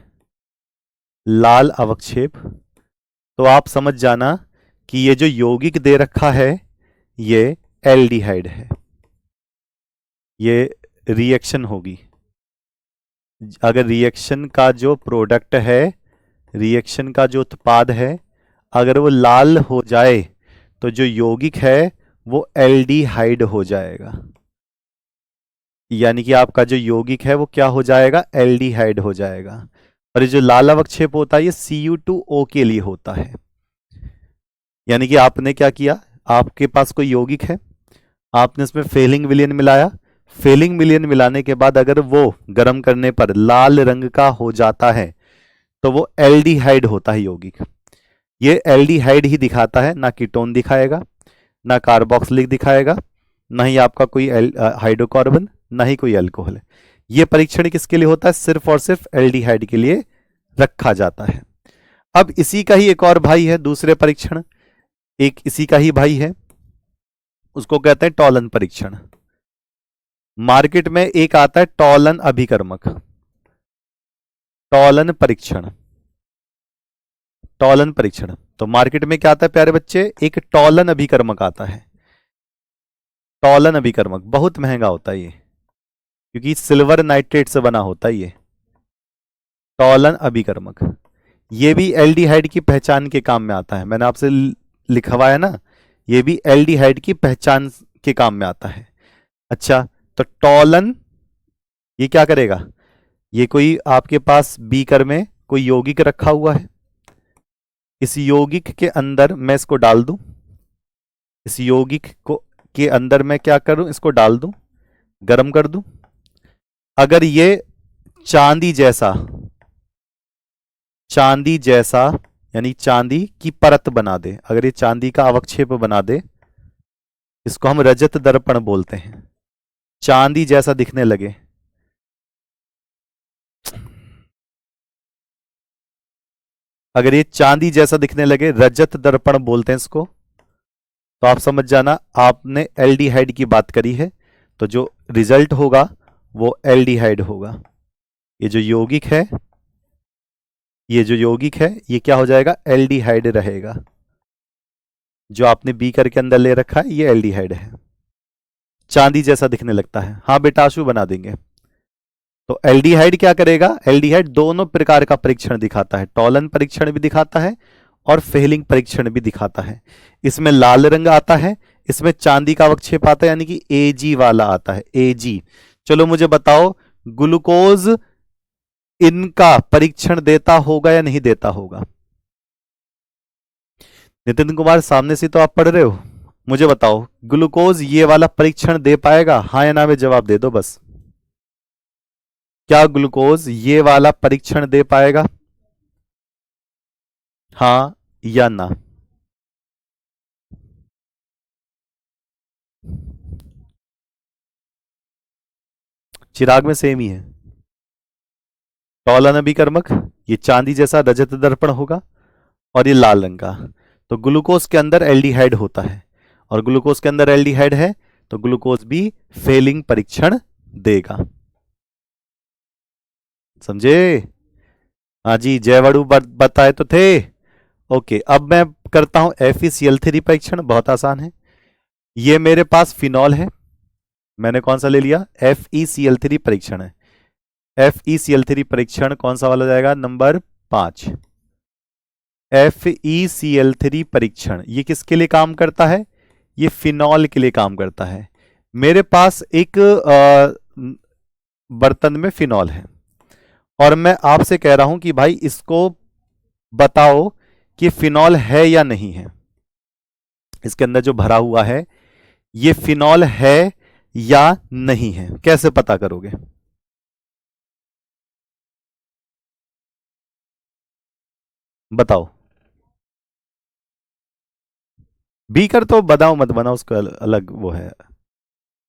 लाल अवक्षेप, तो आप समझ जाना कि ये जो यौगिक दे रखा है ये एल्डिहाइड है, ये रिएक्शन होगी। अगर रिएक्शन का जो प्रोडक्ट है, रिएक्शन का जो उत्पाद है, अगर वो लाल हो जाए तो जो यौगिक है वो एल्डिहाइड हो जाएगा। यानी कि आपका जो यौगिक है वो क्या हो जाएगा? एल्डिहाइड हो जाएगा। और ये जो लाल अवक्षेप होता है ये Cu2O के लिए होता है। यानी कि आपने क्या किया, आपके पास कोई यौगिक है, आपने इसमें फेलिंग विलियन मिलाया, फेलिंग विलियन मिलाने के बाद अगर वो गर्म करने पर लाल रंग का हो जाता है तो वो एल्डिहाइड होता है यौगिक। ये एल्डिहाइड ही दिखाता है, ना कीटोन दिखाएगा, ना कार्बोक्सिलिक दिखाएगा, ना ही आपका कोई हाइड्रोकार्बन, ना ही कोई अल्कोहल है। ये परीक्षण किसके लिए होता है? सिर्फ और सिर्फ एल्डिहाइड के लिए रखा जाता है। अब इसी का ही एक और भाई है, दूसरे परीक्षण, एक इसी का ही भाई है, उसको कहते हैं टॉलन परीक्षण। मार्केट में एक आता है टॉलन अभिकर्मक, टॉलन परीक्षण, टॉलन परीक्षण। तो मार्केट में क्या आता है प्यारे बच्चे? एक टॉलन अभिकर्मक आता है। टॉलन अभिकर्मक बहुत महंगा होता है ये, क्योंकि सिल्वर नाइट्रेट से बना होता है ये टॉलन अभिकर्मक। ये भी एल्डिहाइड की पहचान के काम में आता है, मैंने आपसे लिखवाया ना, ये भी एल्डिहाइड की पहचान के काम में आता है। अच्छा, तो टॉलन ये क्या करेगा? ये कोई आपके पास बीकर में कोई यौगिक रखा हुआ है, इस यौगिक के अंदर मैं इसको डाल दूं, इस यौगिक को के अंदर मैं क्या करूं? इसको डाल दूं, गर्म कर दूं। अगर ये चांदी जैसा, चांदी जैसा यानी चांदी की परत बना दे, अगर ये चांदी का अवक्षेप बना दे, इसको हम रजत दर्पण बोलते हैं, चांदी जैसा दिखने लगे, अगर ये चांदी जैसा दिखने लगे, रजत दर्पण बोलते हैं इसको, तो आप समझ जाना आपने एल्डिहाइड की बात करी है, तो जो रिजल्ट होगा वो एल्डिहाइड होगा। ये जो यौगिक है, ये जो यौगिक है ये क्या हो जाएगा? एल्डिहाइड रहेगा। जो आपने बीकर के अंदर ले रखा है ये एल्डिहाइड है, चांदी जैसा दिखने लगता है। हाँ बेटा आशु बना देंगे। तो एल्डिहाइड क्या करेगा? एल्डिहाइड दोनों प्रकार का परीक्षण दिखाता है, टॉलन परीक्षण भी दिखाता है और फेलिंग परीक्षण भी दिखाता है। इसमें लाल रंग आता है, इसमें चांदी का अवक्षेप आता है, यानी कि Ag वाला आता है, Ag। चलो मुझे बताओ, ग्लूकोज इनका परीक्षण देता होगा या नहीं देता होगा? नितिन कुमार सामने से तो आप पढ़ रहे हो, मुझे बताओ ग्लूकोज ये वाला परीक्षण दे पाएगा? हाँ या ना में जवाब दे दो बस। क्या ग्लूकोज ये वाला परीक्षण दे पाएगा? हाँ या ना? चिराग में सेम ही है, टॉलन अभिकर्मक, ये चांदी जैसा रजत दर्पण होगा और ये लाल रंग का। तो ग्लूकोज के अंदर एल्डिहाइड होता है, और ग्लूकोज के अंदर एल्डिहाइड है तो ग्लूकोज भी फेलिंग परीक्षण देगा। समझे? हाँ जी, जयवड़ू बताए तो थे। ओके, अब मैं करता हूं FeCl3 परीक्षण। बहुत आसान है। ये मेरे पास फिनॉल है, मैंने कौन सा ले लिया? FeCl3 परीक्षण है। FeCl3 परीक्षण कौन सा वाला जाएगा? नंबर 5। FeCl3 परीक्षण ये किसके लिए काम करता है? ये फिनॉल के लिए काम करता है। मेरे पास एक बर्तन में फिनॉल है और मैं आपसे कह रहा हूं कि भाई इसको बताओ कि फिनॉल है या नहीं है। इसके अंदर जो भरा हुआ है ये फिनॉल है या नहीं है, कैसे पता करोगे? बताओ। बीकर तो बनाओ मत बनाओ, उसका अलग वो है।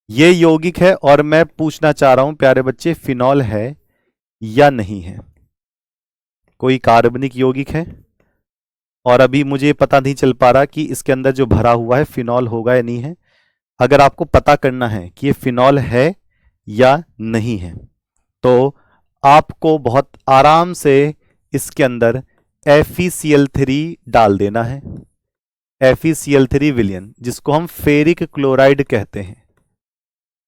ये यौगिक है और मैं पूछना चाह रहा हूं प्यारे बच्चे, फिनॉल है या नहीं है? कोई कार्बनिक यौगिक है और अभी मुझे पता नहीं चल पा रहा कि इसके अंदर जो भरा हुआ है फिनॉल होगा या नहीं है। अगर आपको पता करना है कि ये फिनॉल है या नहीं है तो आपको बहुत आराम से इसके अंदर FeCl3 डाल देना है। FeCl3 विलयन, जिसको हम फेरिक क्लोराइड कहते हैं।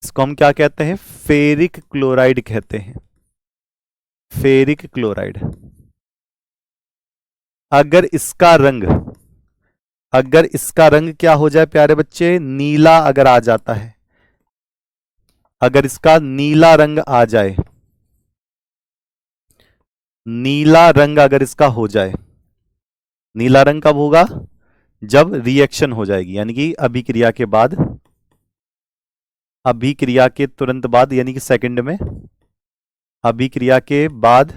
इसको हम क्या कहते हैं? फेरिक क्लोराइड कहते हैं। Ferric chloride. अगर इसका रंग अगर इसका रंग क्या हो जाए प्यारे बच्चे? नीला अगर आ जाता है, अगर इसका नीला रंग आ जाए, नीला रंग अगर इसका हो जाए, नीला रंग कब होगा? जब रिएक्शन हो जाएगी, यानी कि अभिक्रिया के बाद, अभिक्रिया के तुरंत बाद, यानी कि सेकंड में, अभिक्रिया के बाद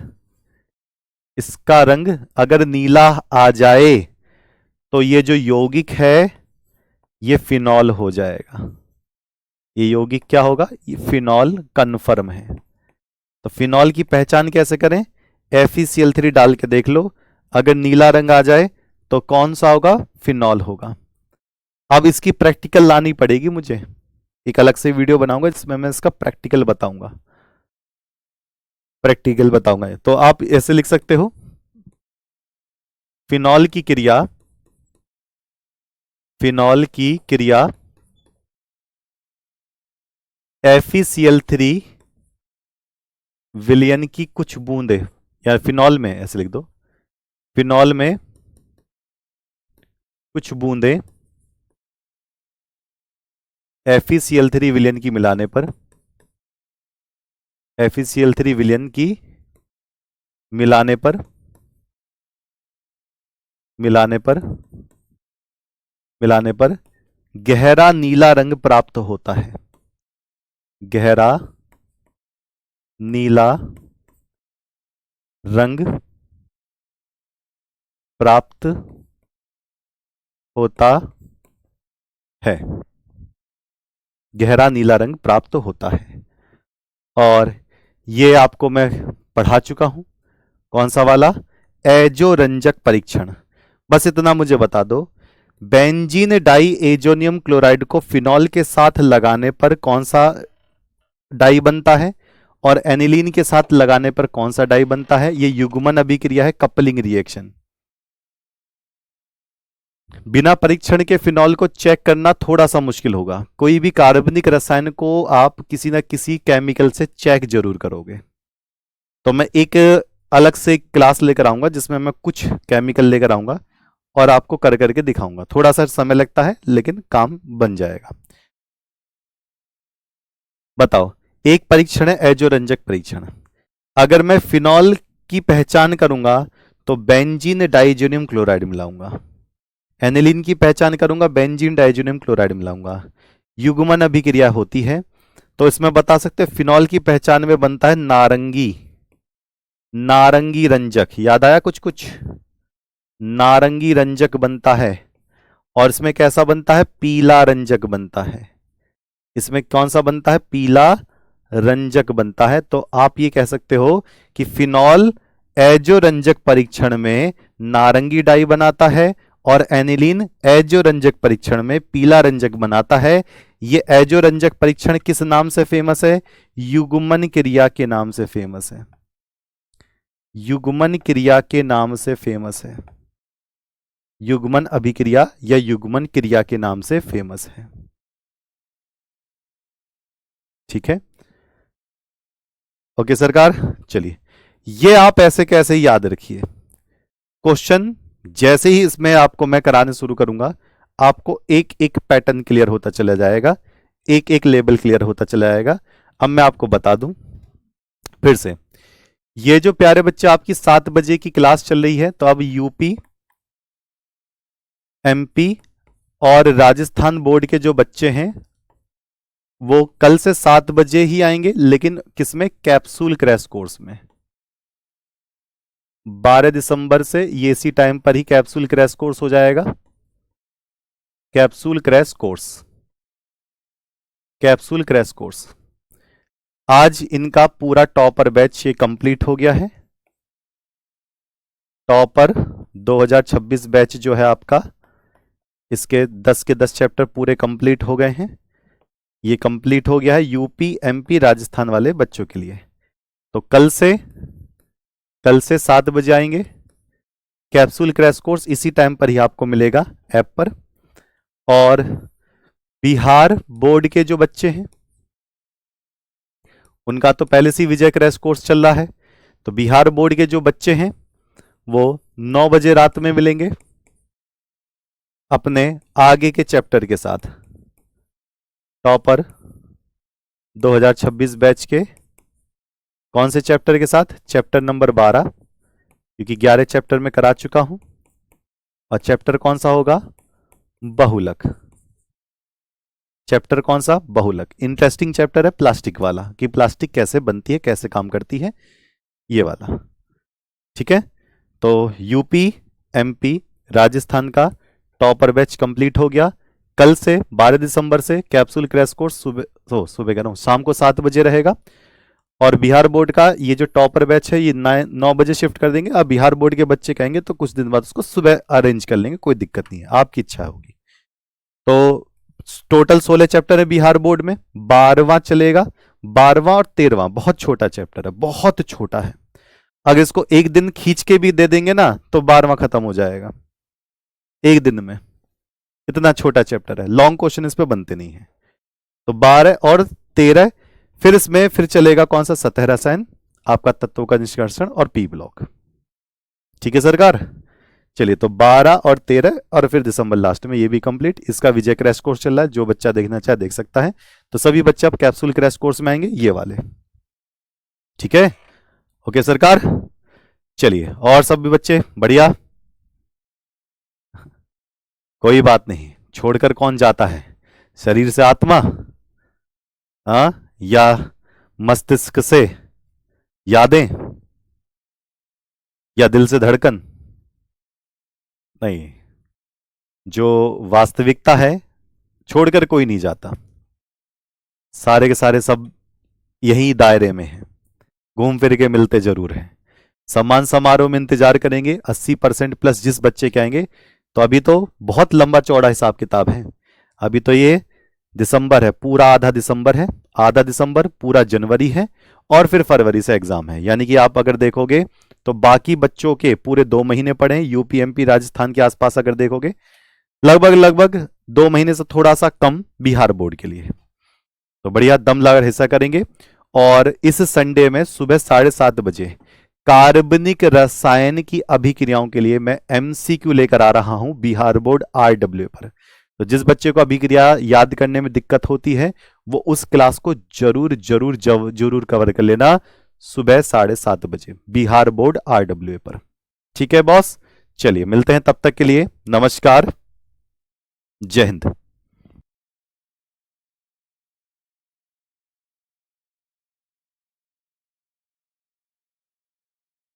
इसका रंग अगर नीला आ जाए तो ये जो यौगिक है ये फिनॉल हो जाएगा। ये यौगिक क्या होगा? ये फिनॉल कन्फर्म है। तो फिनॉल की पहचान कैसे करें? FeCl3 डाल के देख लो, अगर नीला रंग आ जाए तो कौन सा होगा? फिनॉल होगा। अब इसकी प्रैक्टिकल लानी पड़ेगी मुझे, एक अलग से वीडियो बनाऊंगा जिसमें मैं इसका प्रैक्टिकल बताऊंगा। प्रैक्टिकल बताऊंगा। तो आप ऐसे लिख सकते हो, फिनॉल की क्रिया, फिनॉल की क्रिया FeCl3 विलयन की कुछ बूंदे, या फिनॉल में ऐसे लिख दो, फिनॉल में कुछ बूंदे FeCl3 विलयन की मिलाने पर, FeCl3 विलयन की मिलाने पर, मिलाने पर, मिलाने पर गहरा नीला रंग प्राप्त होता है। गहरा नीला रंग प्राप्त होता है। गहरा नीला रंग प्राप्त होता है। और ये आपको मैं पढ़ा चुका हूं, कौन सा वाला? एजोरंजक परीक्षण। बस इतना मुझे बता दो, बेंजीन डाई एजोनियम क्लोराइड को फिनॉल के साथ लगाने पर कौन सा डाई बनता है और एनिलीन के साथ लगाने पर कौन सा डाई बनता है? ये युग्मन अभिक्रिया है, कपलिंग रिएक्शन। बिना परीक्षण के फिनॉल को चेक करना थोड़ा सा मुश्किल होगा। कोई भी कार्बनिक रसायन को आप किसी ना किसी केमिकल से चेक जरूर करोगे। तो मैं एक अलग से क्लास लेकर आऊंगा जिसमें मैं कुछ केमिकल लेकर आऊंगा और आपको कर करके दिखाऊंगा। थोड़ा सा समय लगता है लेकिन काम बन जाएगा। बताओ, एक परीक्षण है एजोरंजक परीक्षण। अगर मैं फिनॉल की पहचान करूंगा तो बेंजीन डाइजोनियम क्लोराइड मिलाऊंगा। एनिलीन की पहचान करूंगा, बेंजीन डाइजोनियम क्लोराइड मिलाऊंगा। युग्मन अभिक्रिया होती है। तो इसमें बता सकते हैं फिनॉल की पहचान में बनता है नारंगी, नारंगी रंजक। याद आया कुछ कुछ? नारंगी रंजक बनता है। और इसमें कैसा बनता है? पीला रंजक बनता है। इसमें कौन सा बनता है? पीला रंजक बनता है। तो आप ये कह सकते हो कि फिनॉल एजोरंजक परीक्षण में नारंगी डाई बनाता है और एनिलीन एजोरंजक परीक्षण में पीला रंजक बनाता है। ये एजोरंजक परीक्षण किस नाम से फेमस है? युग्मन क्रिया के नाम से फेमस है। युग्मन क्रिया के नाम से फेमस है? युग्मन अभिक्रिया या युग्मन क्रिया के नाम से फेमस है। ठीक है, ओके सरकार। चलिए, ये आप ऐसे कैसे ही याद रखिए, क्वेश्चन जैसे ही इसमें आपको मैं कराने शुरू करूंगा, आपको एक एक पैटर्न क्लियर होता चला जाएगा, एक एक लेवल क्लियर होता चला जाएगा। अब मैं आपको बता दूं फिर से, ये जो प्यारे बच्चे आपकी 7 बजे की क्लास चल रही है, तो अब यूपी, एमपी और राजस्थान बोर्ड के जो बच्चे हैं वो कल से 7 बजे ही आएंगे, लेकिन किसमें? कैप्सूल क्रैश कोर्स में। 12 दिसंबर से ये इसी टाइम पर ही कैप्सूल क्रैश कोर्स हो जाएगा। Capsule crash course, capsule crash course. आज इनका पूरा टॉपर बैच ये कंप्लीट हो गया है। टॉपर 2026 बैच जो है आपका, इसके 10 के 10 चैप्टर पूरे कंप्लीट हो गए हैं। ये कंप्लीट हो गया है यूपी, एमपी, राजस्थान वाले बच्चों के लिए। तो कल से 7 बजे आएंगे। कैप्सूल क्रैश कोर्स इसी टाइम पर ही आपको मिलेगा ऐप पर। और बिहार बोर्ड के जो बच्चे हैं उनका तो पहले से विजय क्रैश कोर्स चल रहा है, तो बिहार बोर्ड के जो बच्चे हैं वो 9 बजे रात में मिलेंगे अपने आगे के चैप्टर के साथ। टॉपर 2026 बैच के कौन से चैप्टर के साथ? चैप्टर नंबर 12, क्योंकि 11 चैप्टर में करा चुका हूं। और चैप्टर कौन सा होगा? बहुलक। चैप्टर कौन सा? बहुलक। इंटरेस्टिंग चैप्टर है प्लास्टिक वाला, कि प्लास्टिक कैसे बनती है, कैसे काम करती है, ये वाला। ठीक है, तो यूपी, एमपी, राजस्थान का टॉपर बैच कंप्लीट हो गया। कल से 12 दिसंबर से कैप्सूल क्रैश कोर्स सुबह कह रहा हूं, शाम को 7 बजे रहेगा। और बिहार बोर्ड का ये जो टॉपर बैच है ये 9 बजे शिफ्ट कर देंगे। अब बिहार बोर्ड के बच्चे कहेंगे तो कुछ दिन बाद उसको सुबह अरेंज कर लेंगे, कोई दिक्कत नहीं है, आपकी इच्छा होगी। तो टोटल 16 चैप्टर है बिहार बोर्ड में, 12वां चलेगा। 12वां और 13वां बहुत छोटा चैप्टर है, बहुत छोटा है। अगर इसको एक दिन खींच के भी दे देंगे ना तो 12वां खत्म हो जाएगा एक दिन में, इतना छोटा चैप्टर है। लॉन्ग क्वेश्चन इस पे बनते नहीं है। तो 12 और 13, फिर इसमें फिर चलेगा कौन सा? सतह रसायन, आपका तत्वों का निष्कर्षण और पी ब्लॉक। ठीक है सरकार, चलिए। तो 12 और 13 और फिर दिसंबर लास्ट में ये भी कंप्लीट। इसका विजय क्रैश कोर्स चल रहा है, जो बच्चा देखना चाहे देख सकता है। तो सभी बच्चे अब कैप्सूल क्रैश कोर्स में आएंगे, ये वाले। ठीक है, ओके सरकार। चलिए, और सब भी बच्चे बढ़िया? कोई बात नहीं, छोड़कर कौन जाता है? शरीर से आत्मा, हाँ, या मस्तिष्क से यादें, या दिल से धड़कन? नहीं, जो वास्तविकता है छोड़कर कोई नहीं जाता। सारे के सारे सब यही दायरे में हैं, घूम फिर के मिलते जरूर हैं। सम्मान समारोह में इंतजार करेंगे 80% प्लस जिस बच्चे के आएंगे। तो अभी तो बहुत लंबा चौड़ा हिसाब किताब है। अभी तो ये दिसंबर है, पूरा आधा दिसंबर है, आधा दिसंबर, पूरा जनवरी है, और फिर फरवरी से एग्जाम है। यानी कि आप अगर देखोगे तो बाकी बच्चों के पूरे 2 महीने पड़े हैं। यूपी, एमपी, राजस्थान के आसपास अगर देखोगे लगभग 2 महीने से थोड़ा सा कम बिहार बोर्ड के लिए। तो बढ़िया दम लगाकर हिस्सा करेंगे। और इस संडे में सुबह 7:30 बजे कार्बनिक रसायन की अभिक्रियाओं के लिए मैं एमसीक्यू लेकर आ रहा हूं बिहार बोर्ड RW पर। तो जिस बच्चे को अभिक्रिया याद करने में दिक्कत होती है वो उस क्लास को जरूर कवर कर लेना सुबह 7:30 बजे बिहार बोर्ड RW पर। ठीक है बॉस, चलिए मिलते हैं, तब तक के लिए नमस्कार, जय हिंद।